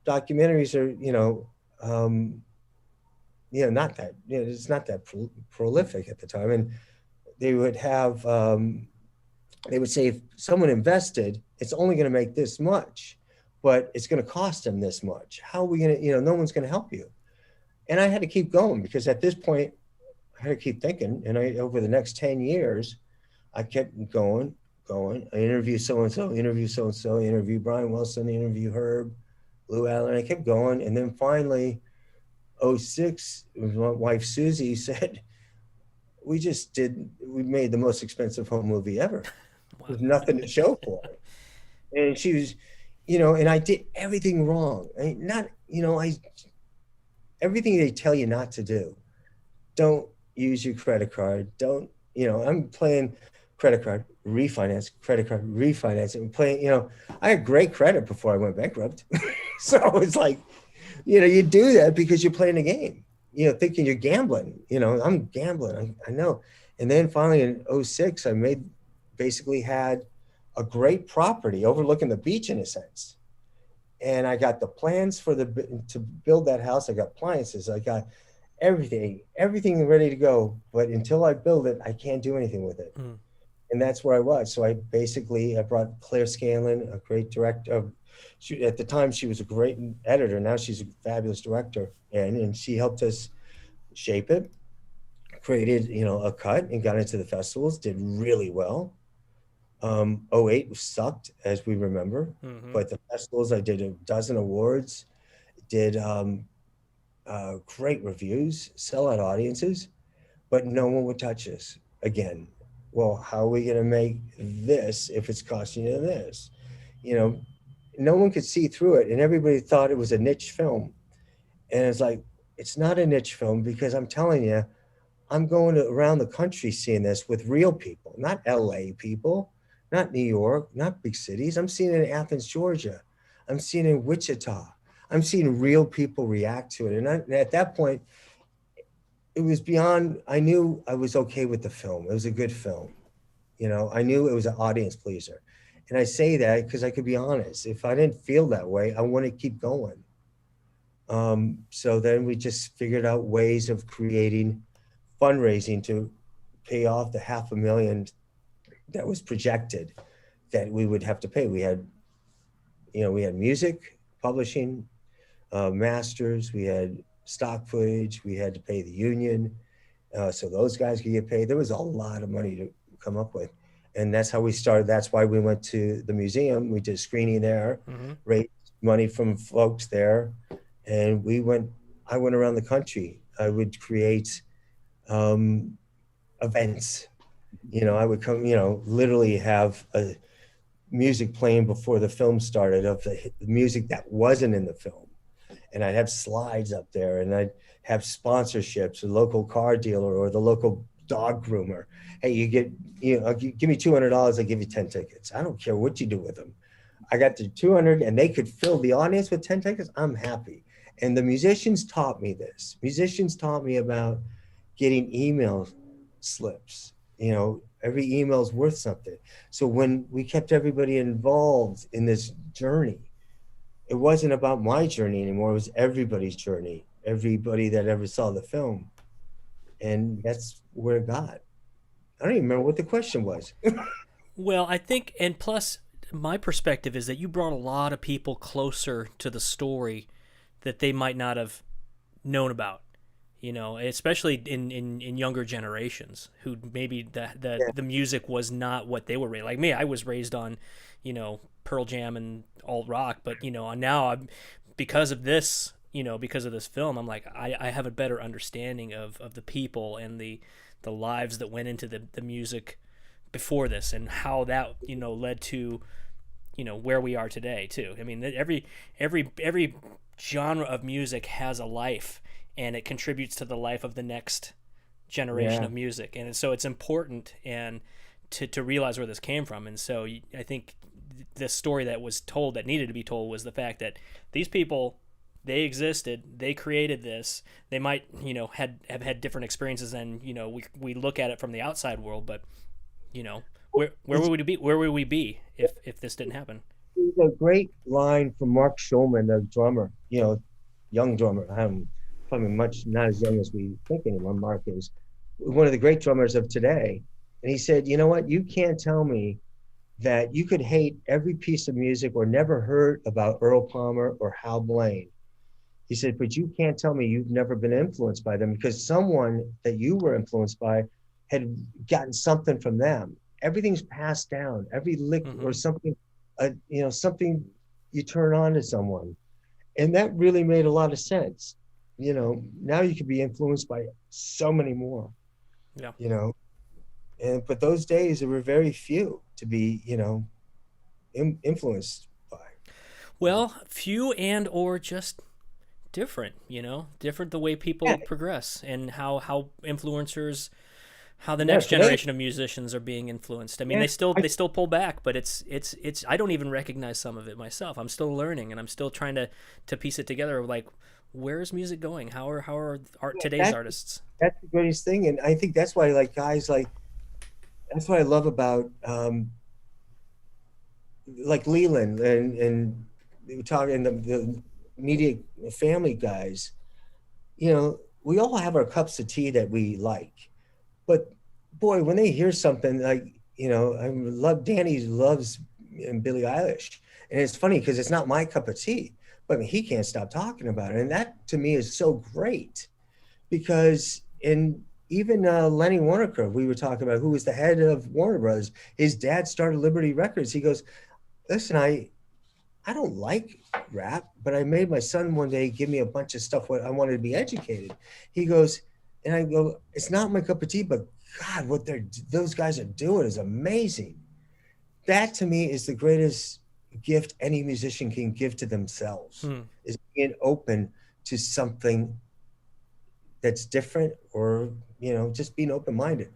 Documentaries are, not that, it's not that prolific at the time. And they would have, they would say, if someone invested, it's only going to make this much, but it's going to cost them this much. How are we going to, no one's going to help you. And I had to keep going because at this point I had to keep thinking. And over the next 10 years, I kept going. I interviewed so-and-so, interview Brian Wilson, interview Herb, Lou Allen. I kept going. And then finally, 06, my wife, Susie, said, we made the most expensive home movie ever. Wow. There's nothing to show for it. And she was, and I did everything wrong. Everything they tell you not to do. Don't use your credit card. Don't, I'm playing credit card, refinance, and playing, I had great credit before I went bankrupt. So it's like, you do that because you're playing a game, thinking you're gambling, I'm gambling. I know. And then finally in 06, I basically had a great property overlooking the beach in a sense. And I got the plans to build that house. I got appliances. I got everything ready to go. But until I build it, I can't do anything with it. And that's where I was. So I brought Claire Scanlon, a great director. At the time, she was a great editor. Now she's a fabulous director. And she helped us shape it, created, a cut and got into the festivals, did really well. 08 sucked, as we remember, but the festivals, I did a dozen awards, did great reviews, sellout audiences, but no one would touch us again. Well, how are we going to make this if it's costing you this? No one could see through it, and everybody thought it was a niche film. And it's like, it's not a niche film because I'm telling you, I'm going around the country seeing this with real people, not LA people, not New York, not big cities. I'm seeing it in Athens, Georgia. I'm seeing it in Wichita. I'm seeing real people react to it. And at that point, it was beyond, I knew I was okay with the film. It was a good film. I knew it was an audience pleaser. And I say that because I could be honest. If I didn't feel that way, I want to keep going. So then we just figured out ways of creating fundraising to pay off the $500,000 that was projected that we would have to pay. We had music, publishing, masters, we had stock footage, we had to pay the union. So those guys could get paid. There was a lot of money to come up with. And that's how we started. That's why we went to the museum. We did screening there, raised money from folks there. And I went around the country. I would create events. I would come, literally have a music playing before the film started of the music that wasn't in the film. And I'd have slides up there, and I'd have sponsorships, a local car dealer or the local dog groomer. Hey, give me $200, I'll give you 10 tickets. I don't care what you do with them. I got the 200 and they could fill the audience with 10 tickets. I'm happy. And the musicians taught me this. Musicians taught me about getting email slips. Every email is worth something. So when we kept everybody involved in this journey, it wasn't about my journey anymore. It was everybody's journey, everybody that ever saw the film. And that's where it got. I don't even remember what the question was. Well, I think, and plus my perspective is that you brought a lot of people closer to the story that they might not have known about. you know, especially in younger generations who maybe the music was not what they were raised. Like me, I was raised on, you know, Pearl Jam and alt rock, but you know, now because of this, you know, because of this film, I'm like, I have a better understanding of the people and the lives that went into the music before this, and how that, you know, led to, you know, where we are today too. I mean, every genre of music has a life, and it contributes to the life of the next generation of music. And so it's important and to realize where this came from. And so I think the story that was told, that needed to be told, was the fact that these people, they existed, they created this. They might, you know, have had different experiences than, you know, we look at it from the outside world, but, you know, where would we be if this didn't happen? There's a great line from Mark Schulman, the drummer, you know, young drummer. Probably much not as young as we think anymore. Mark is one of the great drummers of today. And he said, you know what, you can't tell me that you could hate every piece of music or never heard about Earl Palmer or Hal Blaine. He said, but you can't tell me you've never been influenced by them, because someone that you were influenced by had gotten something from them. Everything's passed down, every lick or something, you know, something you turn on to someone. And that really made a lot of sense. You know, now you could be influenced by so many more, you know, but those days there were very few to be, you know, influenced by. Well, few and or just different, you know, different the way people progress, and how influencers, how the next generation of musicians are being influenced. I mean, they still pull back, but it's I don't even recognize some of it myself. I'm still learning, and I'm still trying to piece it together. Like, where is music going? How are today's artists? That's the greatest thing, and I think that's why, like, guys like, that's what I love about like Leland and we were talking, the media family guys. You know, we all have our cups of tea that we like, but boy, when they hear something like, you know, I love Danny loves Billie Eilish, and it's funny because it's not my cup of tea, but I mean, he can't stop talking about it, and that to me is so great, because even Lenny Waronker, we were talking about, who was the head of Warner Brothers. His dad started Liberty Records. He goes, listen, I don't like rap, but I made my son one day give me a bunch of stuff what I wanted to be educated. He goes, and I go, it's not my cup of tea, but God, what those guys are doing is amazing. That to me is the greatest gift any musician can give to themselves, is being open to something that's different, or, you know, just being open-minded,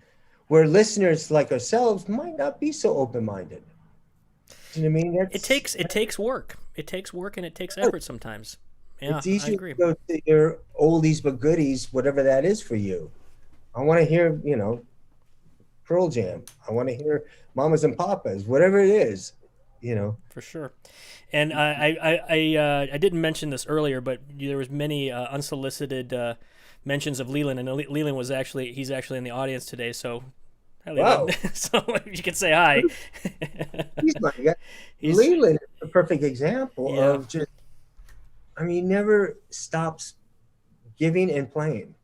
where listeners like ourselves might not be so open-minded. Do you know what I mean? It takes work. It takes work, and it takes effort sometimes. Yeah, it's easy I agree. to go to your oldies but goodies, whatever that is for you. I want to hear, you know, Pearl Jam. I want to hear Mamas and Papas, whatever it is, you know. For sure. And I didn't mention this earlier, but there was many unsolicited mentions of Leland, and Leland he's actually in the audience today, so hi, Leland. Wow. So you can say hi. He's my guy. Leland is a perfect example of just, I mean, never stops giving and playing.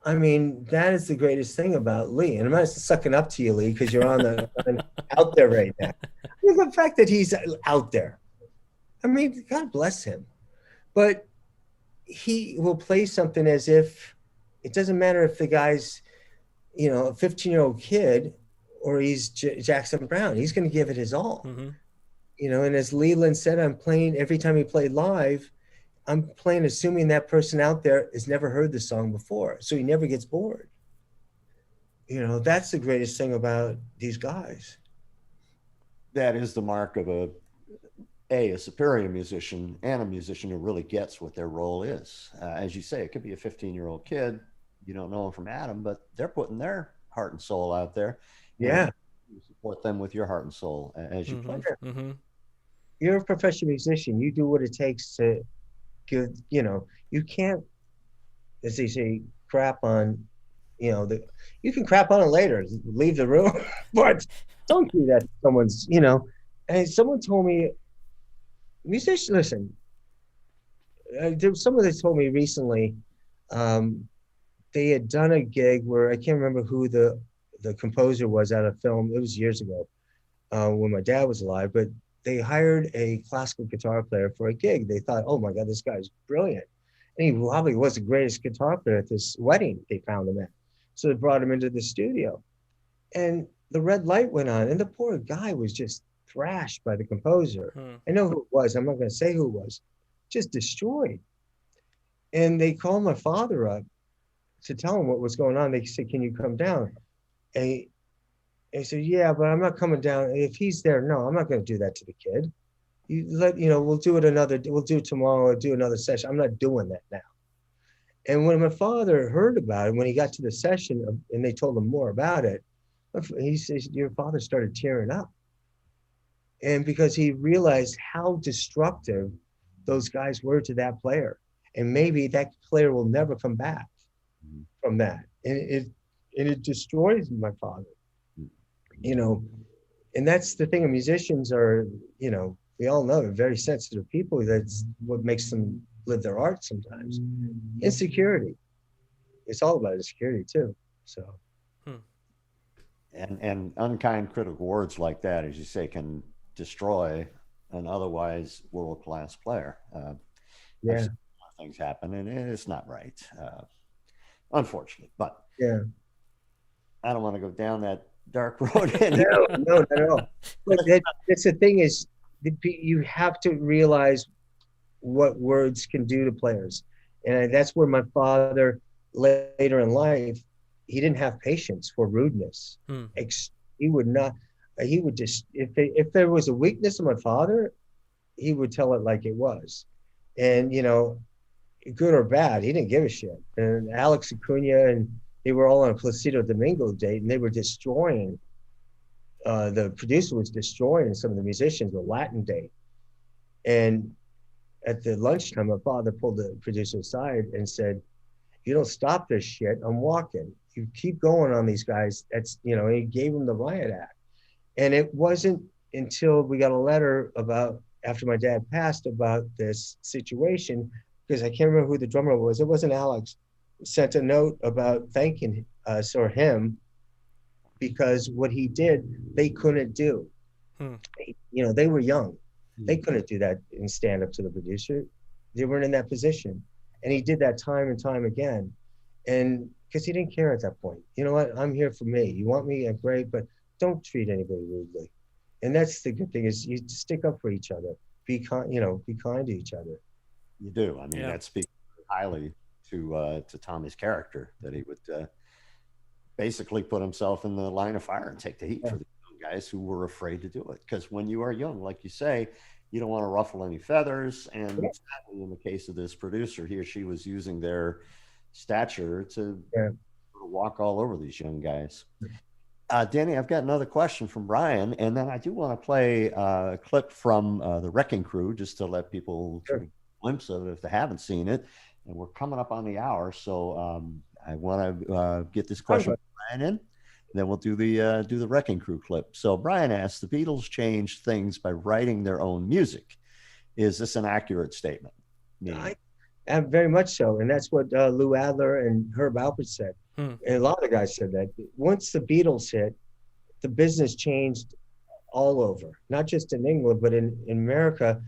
I mean, that is the greatest thing about Lee. And I'm not sucking up to you, Lee, because you're on out there right now. I mean, the fact that he's out there, I mean, God bless him. But he will play something as if it doesn't matter if the guy's, you know, a 15-year-old kid or he's Jackson Brown. He's going to give it his all. You know, and as Leland said, I'm playing every time he played live, I'm playing assuming that person out there has never heard the song before, so he never gets bored. You know, that's the greatest thing about these guys. That is the mark of a superior musician, and a musician who really gets what their role is. As you say, it could be a 15-year-old kid. You don't know them from Adam, but they're putting their heart and soul out there. Yeah. You support them with your heart and soul as you play. You're a professional musician. You do what it takes to give, you know, you can't, as they say, crap on, you know, you can crap on it later, leave the room, but don't do that to someone's, you know. And someone told me, musician, listen, there was someone that told me recently, they had done a gig where I can't remember who the composer was out of film. It was years ago when my dad was alive, but they hired a classical guitar player for a gig. They thought, oh my God, this guy's brilliant. And he probably was the greatest guitar player at this wedding they found him at. So they brought him into the studio. And the red light went on, and the poor guy was just thrashed by the composer. I know who it was. I'm not going to say who it was. Just destroyed. And they called my father up to tell him what was going on. They said, "Can you come down?" And he said, "Yeah, but I'm not coming down. If he's there, no, I'm not going to do that to the kid. We'll do it we'll do it tomorrow. We'll do another session. I'm not doing that now." And when my father heard about it, when he got to the session and they told him more about it, he says, your father started tearing up. And because he realized how destructive those guys were to that player. And maybe that player will never come back from that. And it destroys my father, and that's the thing. Musicians are, we all know, very sensitive people. That's what makes them live their art sometimes. Insecurity. It's all about insecurity too. So. And unkind critical words like that, as you say, can destroy an otherwise world-class player. Yeah. Things happen, and it's not right, unfortunately. But yeah, I don't want to go down that dark road. No, not at all. But that's the thing is, you have to realize what words can do to players, and that's where my father later in life, he didn't have patience for rudeness. He would not. He would just, if there was a weakness in my father, he would tell it like it was, and good or bad, he didn't give a shit. And Alex Acuna and they were all on a Placido Domingo date, and they were destroying. The producer was destroying some of the musicians with Latin date, and at the lunchtime, my father pulled the producer aside and said, "You don't stop this shit, I'm walking. You keep going on these guys." That's, he gave him the riot act. And it wasn't until we got a letter after my dad passed about this situation, because I can't remember who the drummer was. It wasn't Alex. Sent a note about thanking us or him because what he did, they couldn't do. They were young. They couldn't do that and stand up to the producer. They weren't in that position. And he did that time and time again. And because he didn't care at that point. You know what? I'm here for me. You want me? Great, but don't treat anybody rudely. And that's the good thing, is you stick up for each other. Be kind, be kind to each other. You do. I mean, that speaks highly to Tommy's character, that he would basically put himself in the line of fire and take the heat for the young guys who were afraid to do it. Because when you are young, like you say, you don't want to ruffle any feathers. And in the case of this producer, he or she was using their stature to walk all over these young guys. Danny, I've got another question from Brian, and then I do want to play a clip from the Wrecking Crew just to let people get a glimpse of it if they haven't seen it. And we're coming up on the hour, so I want to get this question from Brian in, and then we'll do the Wrecking Crew clip. So Brian asks, the Beatles changed things by writing their own music. Is this an accurate statement? Very much so, and that's what Lou Adler and Herb Alpert said. And a lot of the guys said that. Once the Beatles hit, the business changed all over, not just in England, but in America.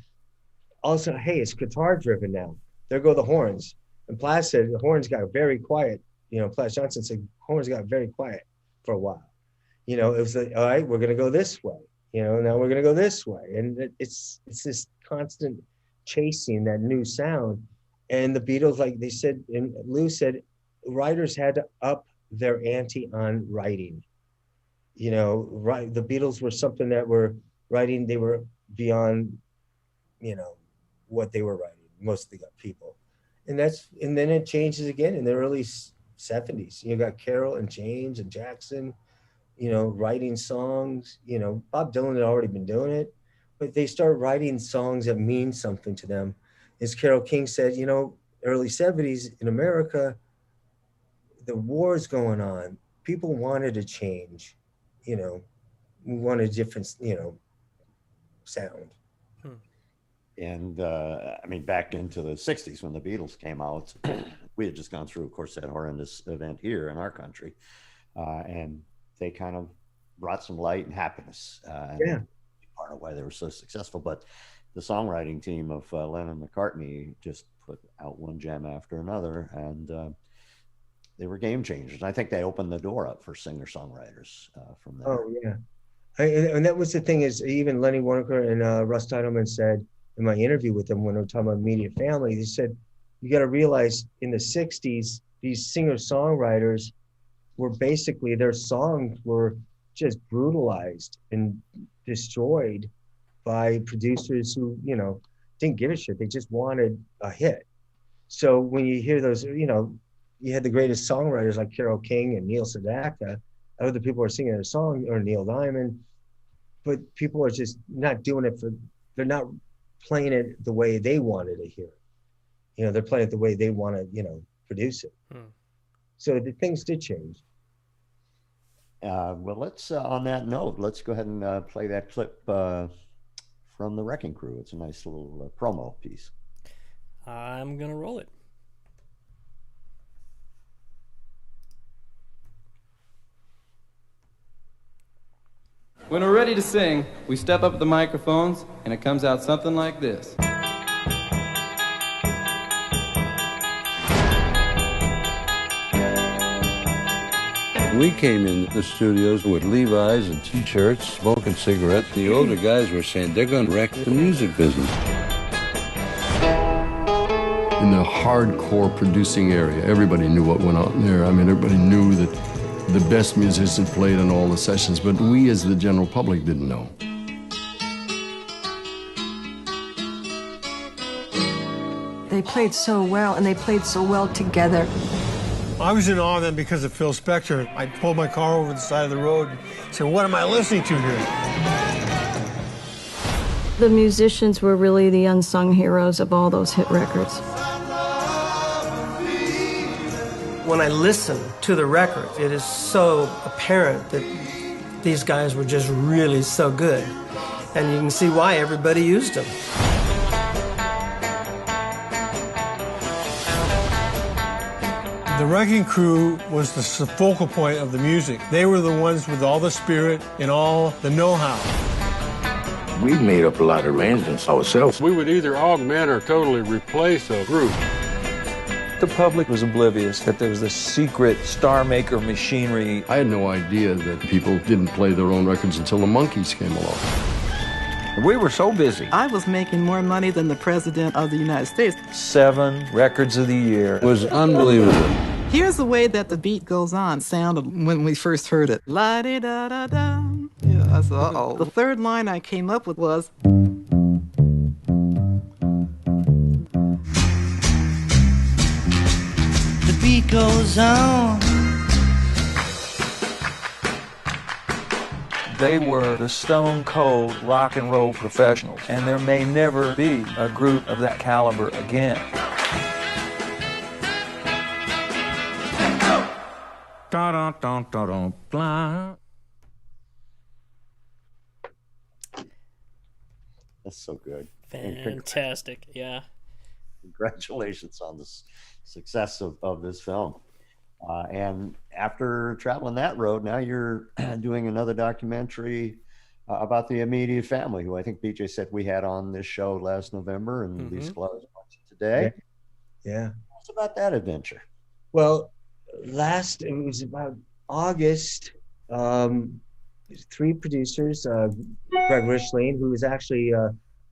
Also, hey, it's guitar driven now. There go the horns. And Plas said the horns got very quiet. Plas Johnson said horns got very quiet for a while. It was like, all right, we're going to go this way. Now we're going to go this way. And it's this constant chasing that new sound. And the Beatles, like they said, and Lou said, writers had to up their ante on writing. The Beatles were something that were writing, they were beyond, what they were writing, most of the people. And then it changes again in the early 70s. You got Carol and James and Jackson, writing songs. Bob Dylan had already been doing it, but they started writing songs that mean something to them. As Carole King said, early 70s in America, the war's going on. People wanted a change, wanted a different, sound. And I mean, back into the 60s when the Beatles came out, we had just gone through, of course, that horrendous event here in our country. And they kind of brought some light and happiness. Yeah. Part of why they were so successful. But the songwriting team of Lennon and McCartney just put out one gem after another, and they were game changers. I think they opened the door up for singer-songwriters from there. Oh, yeah. And that was the thing, is even Lenny Waronker and Russ Titleman said in my interview with them when we were talking about immediate family, they said, you got to realize in the 60s, these singer-songwriters were basically, their songs were just brutalized and destroyed by producers who, you know, didn't give a shit. They just wanted a hit. So when you hear those, you know, you had the greatest songwriters like Carole King and Neil Sedaka, other people are singing a song, or Neil Diamond, but people are just not doing it they're not playing it the way they wanted to hear it. You know, they're playing it the way they want to, you know, produce it. So the things did change. Well, let's, on that note, let's go ahead and play that clip from The Wrecking Crew. It's a nice little promo piece. I'm going to roll it. When we're ready to sing, we step up at the microphones, and it comes out something like this. We came in the studios with Levi's and T-shirts, smoking cigarettes. The older guys were saying they're going to wreck the music business. In the hardcore producing area, everybody knew what went on there. I mean, everybody knew that the best musicians played on all the sessions, but we as the general public didn't know. They played so well, and they played so well together. I was in awe of them because of Phil Spector. I pulled my car over the side of the road and said, what am I listening to here? The musicians were really the unsung heroes of all those hit records. When I listen to the record, it is so apparent that these guys were just really so good. And you can see why everybody used them. The Wrecking Crew was the focal point of the music. They were the ones with all the spirit and all the know-how. We made up a lot of arrangements ourselves. We would either augment or totally replace a group. The public was oblivious that there was this secret star maker machinery. I had no idea that people didn't play their own records until the Monkees came along. We were so busy. I was making more money than the President of the United States. 7 records of the year. It was unbelievable. Here's the way that the beat goes on sounded when we first heard it. La-di-da-da-da. Yeah, I said, uh-oh. The third line I came up with was... The beat goes on. They were the stone cold rock and roll professionals, and there may never be a group of that caliber again. That's so good. Fantastic. Yeah. Congratulations on the success of this film. And after traveling that road, now you're doing another documentary about the immediate family, who I think BJ said we had on this show last November, and Lisa Glover is watching today. Yeah. What's about that adventure? Well, it was about August. 3 producers, Greg Richlane, who was actually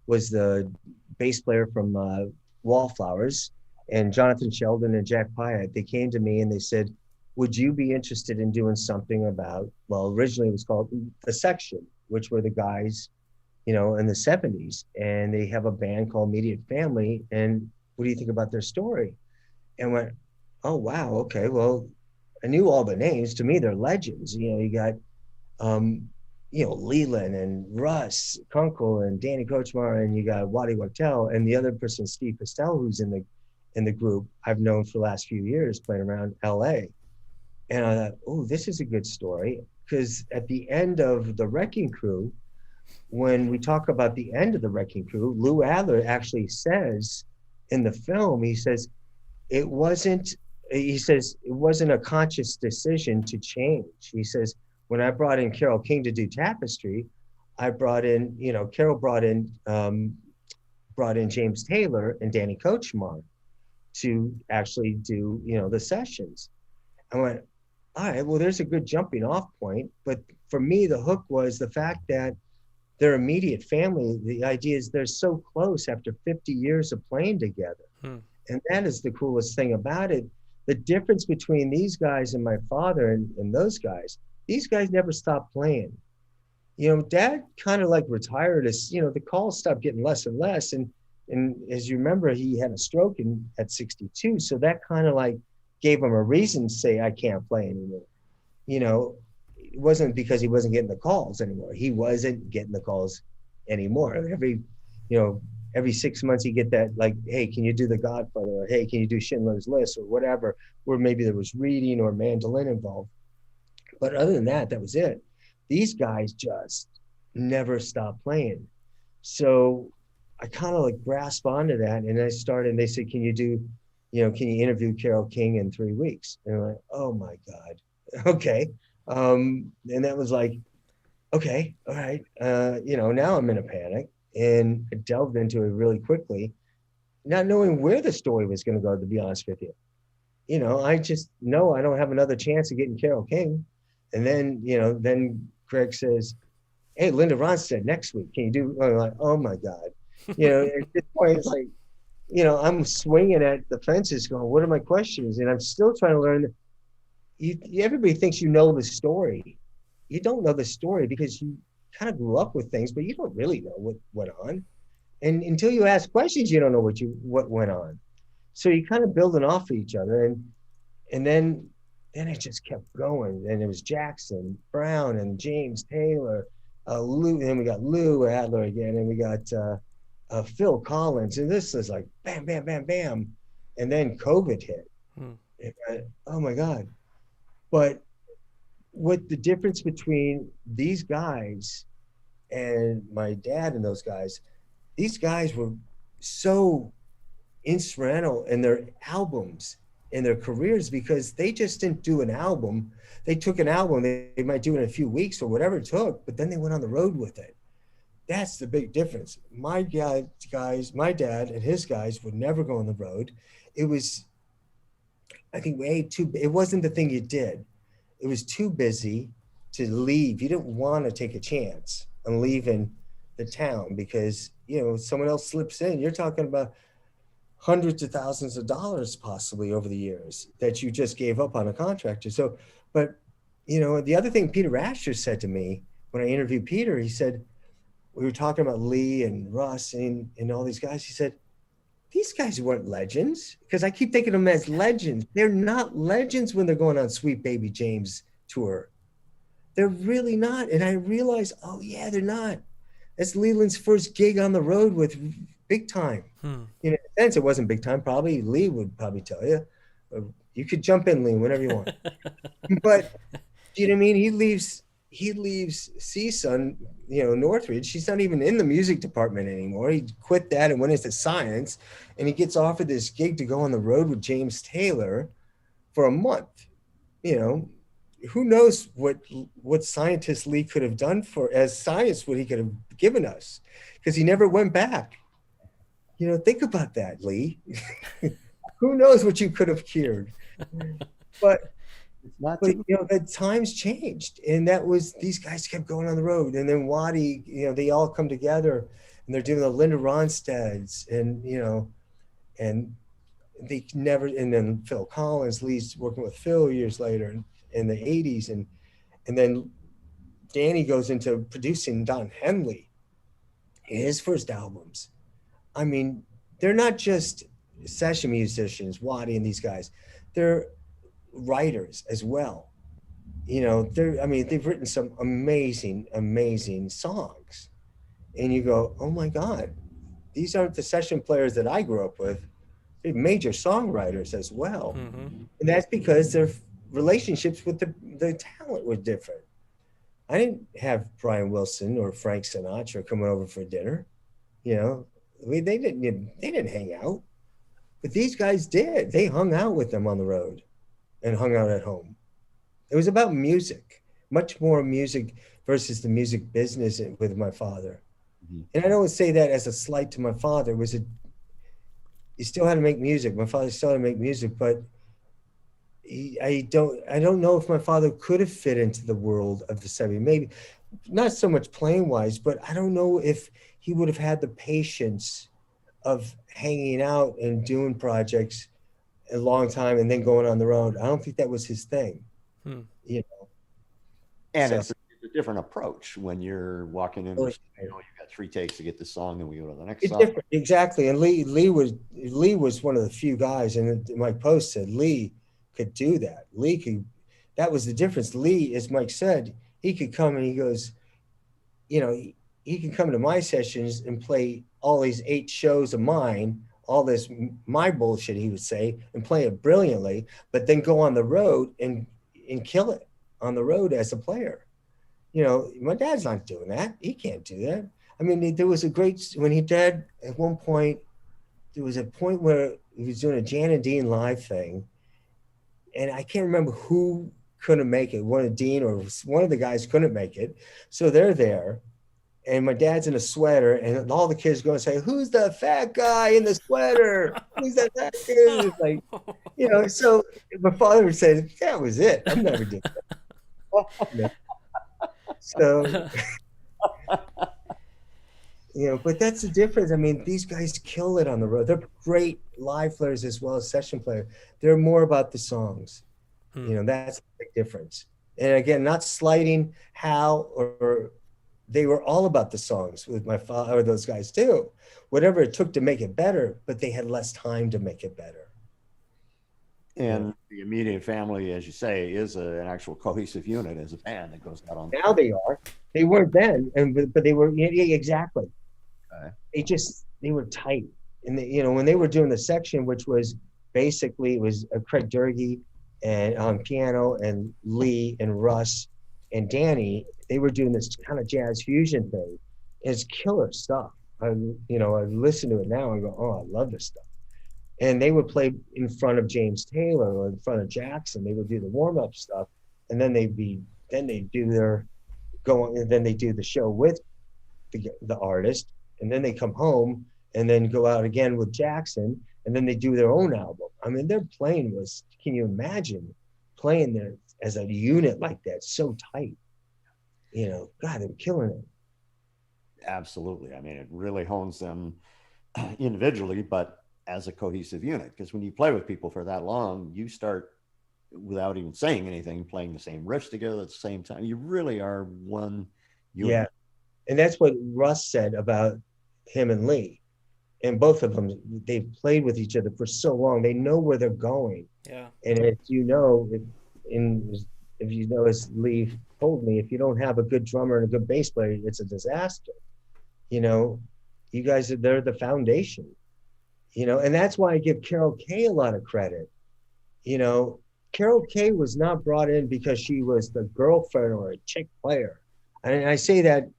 was the bass player from Wallflowers, and Jonathan Sheldon and Jack Pyatt, they came to me and they said, would you be interested in doing something about, well, originally it was called The Section, which were the guys, you know, in the 70s. And they have a band called Immediate Family. And what do you think about their story? And went, oh, wow, okay, well, I knew all the names. To me, they're legends. You know, you got, you know, Leland and Russ Kunkel and Danny Kochmar, and you got Waddy Wachtel, and the other person, Steve Pastel, who's in the group I've known for the last few years playing around LA. And I thought, oh, this is a good story. Because at the end of The Wrecking Crew, when we talk about the end of The Wrecking Crew, Lou Adler actually says in the film, he says, it wasn't, he says, it wasn't a conscious decision to change. He says, when I brought in Carole King to do Tapestry, I brought in, Carole brought in James Taylor and Danny Kochmar to actually do, the sessions. I went, all right, well, there's a good jumping off point. But for me, the hook was the fact that their immediate family, the idea is they're so close after 50 years of playing together. And that is the coolest thing about it. The difference between these guys and my father and those guys, these guys never stopped playing. Dad kind of like retired as, the calls stopped getting less and less. And as you remember, he had a stroke at 62. So that kind of like gave him a reason to say, I can't play anymore. It wasn't because he wasn't getting the calls anymore. He wasn't getting the calls anymore. Every 6 months you get that, like, hey, can you do The Godfather? Or, hey, can you do Schindler's List or whatever, where maybe there was reading or mandolin involved. But other than that, that was it. These guys just never stopped playing. So I kind of like grasped onto that, and I started, and they said, can you interview Carole King in 3 weeks? And I'm like, oh my God, okay. And that was like, okay, all right. Now I'm in a panic, and I delved into it really quickly, not knowing where the story was going to go, to be honest with you. I just know I don't have another chance of getting Carole King. And then, then Greg says, hey, Linda Ronstadt next week, can you do? I'm like, oh my God. At this point, it's like, I'm swinging at the fences going, what are my questions? And I'm still trying to learn. Everybody thinks you know the story. You don't know the story because you kind of grew up with things, but you don't really know what went on. And until you ask questions, you don't know what went on. So you kind of building off of each other. And then it just kept going. And it was Jackson Brown and James Taylor, Lou, and we got Lou Adler again, and we got Phil Collins. And this is like bam, bam, bam, bam. And then COVID hit. Oh my God. But what the difference between these guys and my dad and those guys, these guys were so instrumental in their albums, in their careers, because they just didn't do an album. They took an album, they might do it in a few weeks or whatever it took, but then they went on the road with it. That's the big difference. My dad and his guys would never go on the road. It was, I think, it wasn't the thing you did. It was too busy to leave. You didn't want to take a chance on leaving the town because, someone else slips in. You're talking about hundreds of thousands of dollars possibly over the years that you just gave up on a contractor. So, but, the other thing Peter Asher said to me when I interviewed Peter, he said, we were talking about Lee and Russ and all these guys. He said, these guys weren't legends, because I keep thinking of them as legends. They're not legends when they're going on Sweet Baby James tour. They're really not. And I realized, oh yeah, they're not. That's Leland's first gig on the road with Big Time. In a sense, it wasn't Big Time. Probably Lee would probably tell you. You could jump in, Lee, whenever you want. But you know what I mean? He leaves CSUN, Northridge. He's not even in the music department anymore. He quit that and went into science, and he gets offered this gig to go on the road with James Taylor for a month. Who knows what scientist Lee could have done as science, what he could have given us, because he never went back. Think about that, Lee. Who knows what you could have cured? But the times changed, and these guys kept going on the road, and then Waddy, they all come together, and they're doing the Linda Ronstadts, and and they never. And then Phil Collins, Lee's working with Phil years later in the '80s, and then Danny goes into producing Don Henley, his first albums. I mean, they're not just session musicians, Waddy and these guys. They're writers as well. They've written some amazing songs. And you go, oh my God, these aren't the session players that I grew up with. They're major songwriters as well. And that's because their relationships with the talent were different. I didn't have Brian Wilson or Frank Sinatra coming over for dinner. They didn't hang out. But these guys did. They hung out with them on the road and hung out at home. It was about music, much more music versus the music business with my father. Mm-hmm. And I don't say that as a slight to my father. He still had to make music. My father still had to make music, but I don't know if my father could have fit into the world of the 70s. Maybe not so much playing wise, but I don't know if he would have had the patience of hanging out and doing projects a long time and then going on the road. I don't think that was his thing. You know, and so, it's a different approach when you're walking in. You've got 3 takes to get the song, and we go to the next it's song. different, exactly. And Lee was one of the few guys, and Mike Post said Lee could do that. That was the difference. Lee, as Mike said, he could come and he goes, you know, he can come to my sessions and play all these 8 shows of mine, all this my bullshit, he would say, and play it brilliantly, but then go on the road and kill it on the road as a player. You know, my dad's not doing that. He can't do that. I mean, there was when he did at one point, there was a point where he was doing a Jan and Dean live thing, and I can't remember who couldn't make it. One of Dean or one of the guys couldn't make it. So they're there, and my dad's in a sweater, and all the kids go and say, "Who's the fat guy in the sweater? Who's that fat kid?" It's like, you know, so my father would say, "That was it. I'm never doing that." So, you know, but that's the difference. I mean, these guys kill it on the road. They're great live players as well as session players. They're more about the songs. You know, that's the big difference. And again, not slighting Hal or they were all about the songs with my father or those guys too. Whatever it took to make it better, but they had less time to make it better. And the immediate family, as you say, is an actual cohesive unit as a band that goes out on. Now they are. They weren't then, but they were, exactly. They were tight. And you know, when they were doing the section, which was basically, it was Craig Durkee and on piano and Lee and Russ and Danny, they were doing this kind of jazz fusion thing. It's killer stuff. I listen to it now and go, oh, I love this stuff. And they would play in front of James Taylor or in front of Jackson. They would do the warm-up stuff, and then they do the show with the artist, and then they come home and then go out again with Jackson, and then they do their own album. I mean, their playing was, can you imagine playing there as a unit like that, so tight? You know, God, they were killing it. Absolutely. I mean, it really hones them individually, but as a cohesive unit, because when you play with people for that long, you start without even saying anything, playing the same riffs together at the same time. You really are one unit. Yeah. And that's what Russ said about him and Lee. And both of them, they've played with each other for so long. They know where they're going. Yeah. And as you know, as Lee told me, if you don't have a good drummer and a good bass player, it's a disaster. You know, you guys, they're the foundation. You know, and that's why I give Carol Kay a lot of credit. You know, Carol Kay was not brought in because she was the girlfriend or a chick player. And I say that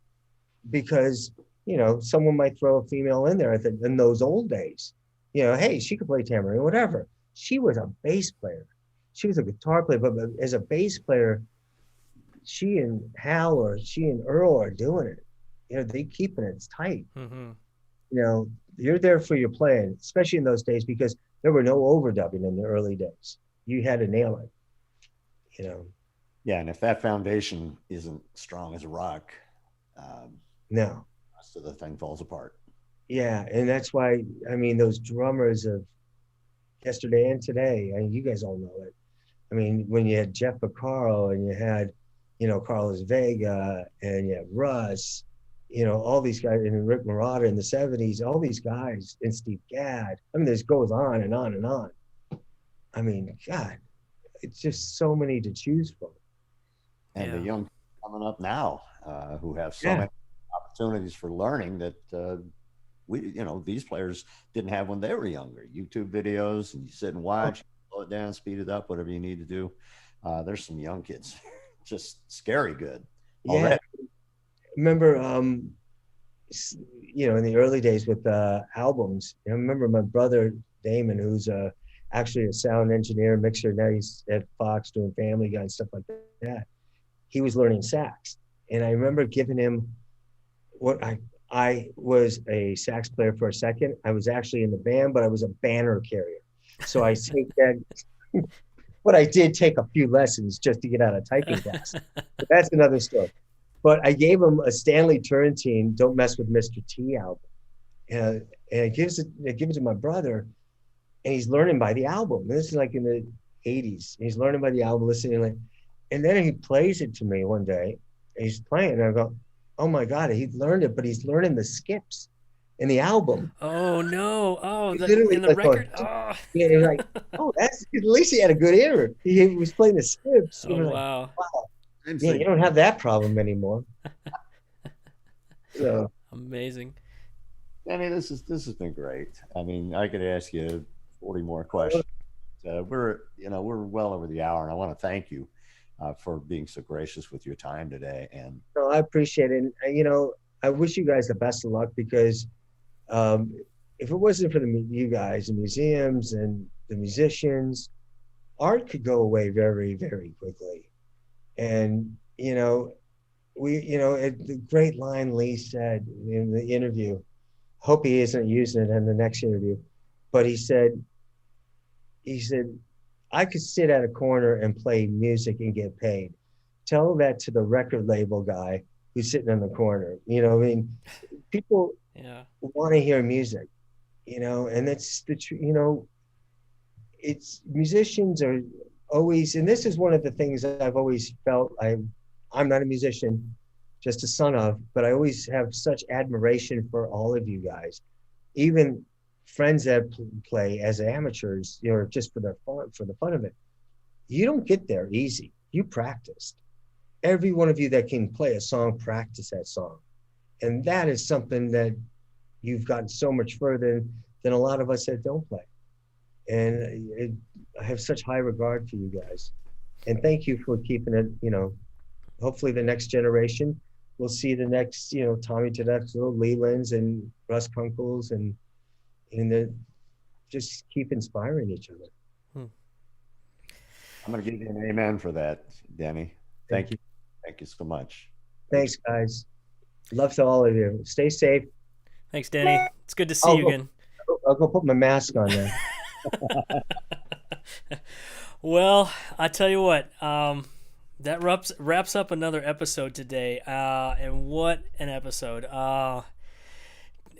because, you know, someone might throw a female in there in those old days. You know, hey, she could play tambourine, whatever. She was a bass player. She was a guitar player, but as a bass player, she and Hal or she and Earl are doing it. You know, they keeping it tight. Mm-hmm. You know, you're there for your playing, especially in those days, because there were no overdubbing in the early days. You had to nail it, you know. Yeah, and if that foundation isn't strong as a rock, no, the rest of the thing falls apart. Yeah, and that's why, I mean, those drummers of yesterday and today, I mean, you guys all know it. I mean, when you had Jeff Vaccaro and you had, you know, Carlos Vega and you had Russ, you know, all these guys, and Rick Marotta in the 70s, all these guys, and Steve Gadd. I mean, this goes on and on and on. I mean, God, it's just so many to choose from. And the young coming up now who have so many opportunities for learning that these players didn't have when they were younger. YouTube videos, and you sit and watch, slow it down, speed it up, whatever you need to do. There's some young kids, just scary good. Yeah. Remember, in the early days with albums. I remember my brother Damon, who's actually a sound engineer, mixer. Now he's at Fox doing Family Guy and stuff like that. He was learning sax, and I remember giving him what I was a sax player for a second. I was actually in the band, but I was a banner carrier. So I take that. But I did take a few lessons just to get out of typing class. But that's another story. But I gave him a Stanley Turrentine "Don't Mess with Mr. T" album, and I give it to my brother, and he's learning by the album. This is like in the '80s. He's learning by the album, listening, and then he plays it to me one day. And he's playing, and I go, "Oh my God, he learned it!" But he's learning the skips in the album. Oh no! Oh, in the record. Oh. Yeah, you're like, oh, that's at least he had a good ear. He was playing the skips. Oh, like, wow. Yeah, you don't have that problem anymore. So amazing. Denny, this has been great. I mean, I could ask you 40 more questions. We're well over the hour, and I want to thank you for being so gracious with your time today. And no, I appreciate it. And, I wish you guys the best of luck, because if it wasn't for you guys, the museums and the musicians, art could go away very, very quickly. And, the great line Lee said in the interview, hope he isn't using it in the next interview, but he said, I could sit at a corner and play music and get paid. Tell that to the record label guy who's sitting in the corner. People want to hear music, and that's the truth. It's musicians are always, and this is one of the things that I've always felt. I'm not a musician, just a son of, but I always have such admiration for all of you guys, even friends that play as amateurs, just for the fun of it. You don't get there easy. You practiced. Every one of you that can play a song, practice that song. And that is something that you've gotten so much further than a lot of us that don't play. And I have such high regard for you guys. And thank you for keeping it, hopefully the next generation will see the next, Tommy Tedesco, Leland's and Russ Kunkel's and just keep inspiring each other. I'm going to give you an amen for that, Denny. Thank you. Thank you so much. Thanks, guys. Love to all of you. Stay safe. Thanks, Denny. It's good to see you again. I'll go put my mask on now. Well, I tell you what, that wraps up another episode today. And what an episode.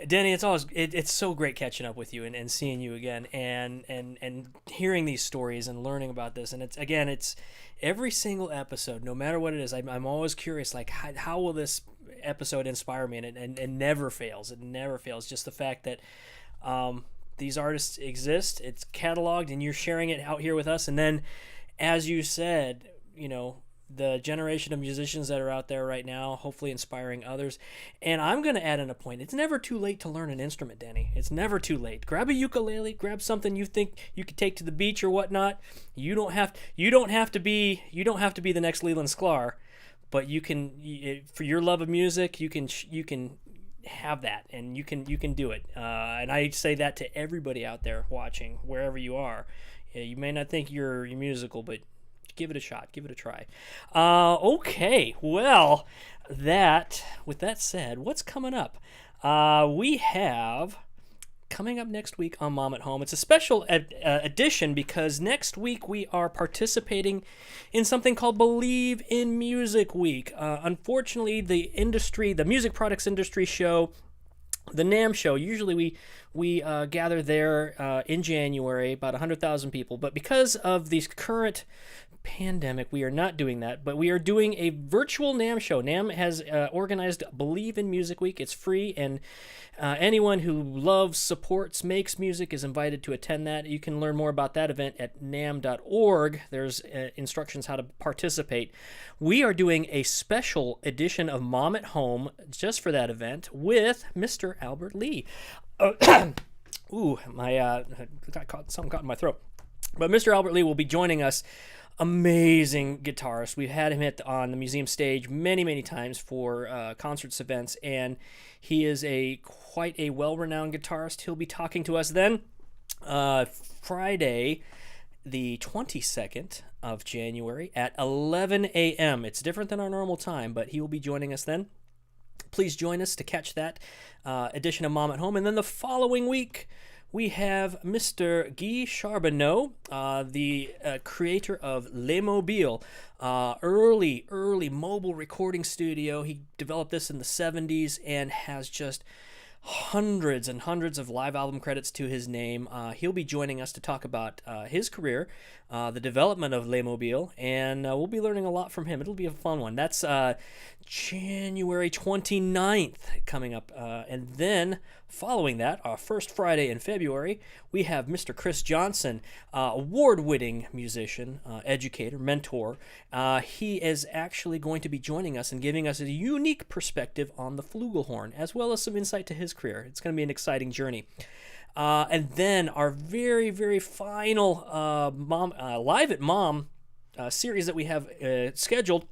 Denny, it's so great catching up with you and seeing you again and hearing these stories and learning about this. And it's every single episode, no matter what it is, I'm always curious, like how will this episode inspire me? And it never fails. It never fails. Just the fact that these artists exist, it's cataloged, and you're sharing it out here with us. And then, as you said, the generation of musicians that are out there right now, hopefully inspiring others. And I'm going to add in a point. It's never too late to learn an instrument, Denny. It's never too late. Grab a ukulele, grab something you think you could take to the beach or whatnot. You don't have to be the next Leland Sklar, but you can, for your love of music, you can have that, and you can do it. And I say that to everybody out there watching, wherever you are. You may not think you're musical, but give it a shot. Give it a try. Okay. Well, with that said, what's coming up? We have coming up next week on Mom at Home. It's a special edition because next week we are participating in something called Believe in Music Week. Unfortunately, the music products industry show, the NAMM show, usually we gather there in January, about 100,000 people. But because of the current pandemic, we are not doing that, but we are doing a virtual NAMM show. NAMM has organized Believe in Music Week. It's free, and anyone who loves, supports, makes music is invited to attend that. You can learn more about that event at namm.org. There's instructions how to participate. We are doing a special edition of Mom at Home just for that event with Mr. Albert Lee. Ooh, something caught in my throat. But Mr. Albert Lee will be joining us amazing guitarist. We've had him on the museum stage many times for concerts, events, and he is quite a well-renowned guitarist. He'll be talking to us then Friday, the 22nd of January at 11 a.m. It's different than our normal time, but he will be joining us then. Please join us to catch that edition of Mom at Home. And then the following week, we have Mr. Guy Charbonneau, the creator of Les Mobiles, early mobile recording studio. He developed this in the 70s and has just hundreds and hundreds of live album credits to his name. He'll be joining us to talk about his career, the development of Les Mobiles, and we'll be learning a lot from him. It'll be a fun one. That's January 29th coming up. And then following that, our first Friday in February, we have Mr. Chris Johnson, award-winning musician, educator, mentor. He is actually going to be joining us and giving us a unique perspective on the flugelhorn, as well as some insight to his career. It's going to be an exciting journey. And then our very final Live at Mom series that we have scheduled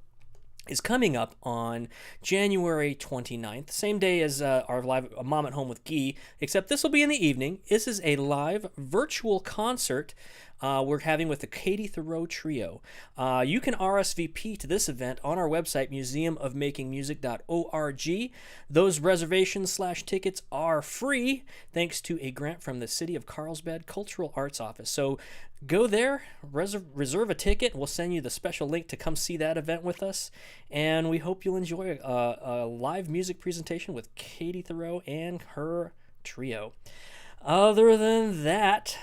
is coming up on January 29th, same day as our live Mom at Home with Guy, except this will be in the evening. This is a live virtual concert we're having with the Katie Thoreau Trio. You can RSVP to this event on our website, museumofmakingmusic.org. Those reservations/tickets are free thanks to a grant from the City of Carlsbad Cultural Arts Office. So go there, reserve a ticket. We'll send you the special link to come see that event with us. And we hope you'll enjoy a live music presentation with Katie Thoreau and her trio. Other than that,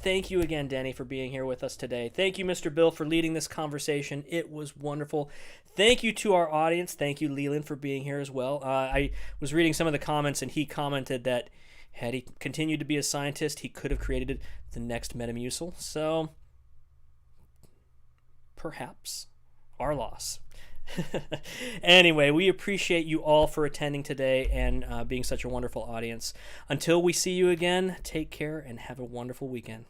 thank you again, Denny, for being here with us today. Thank you, Mr. Bill, for leading this conversation. It was wonderful. Thank you to our audience. Thank you, Leland, for being here as well. I was reading some of the comments, and he commented that had he continued to be a scientist, he could have created the next Metamucil. So, perhaps our loss. Anyway, we appreciate you all for attending today and being such a wonderful audience. Until we see you again, take care and have a wonderful weekend.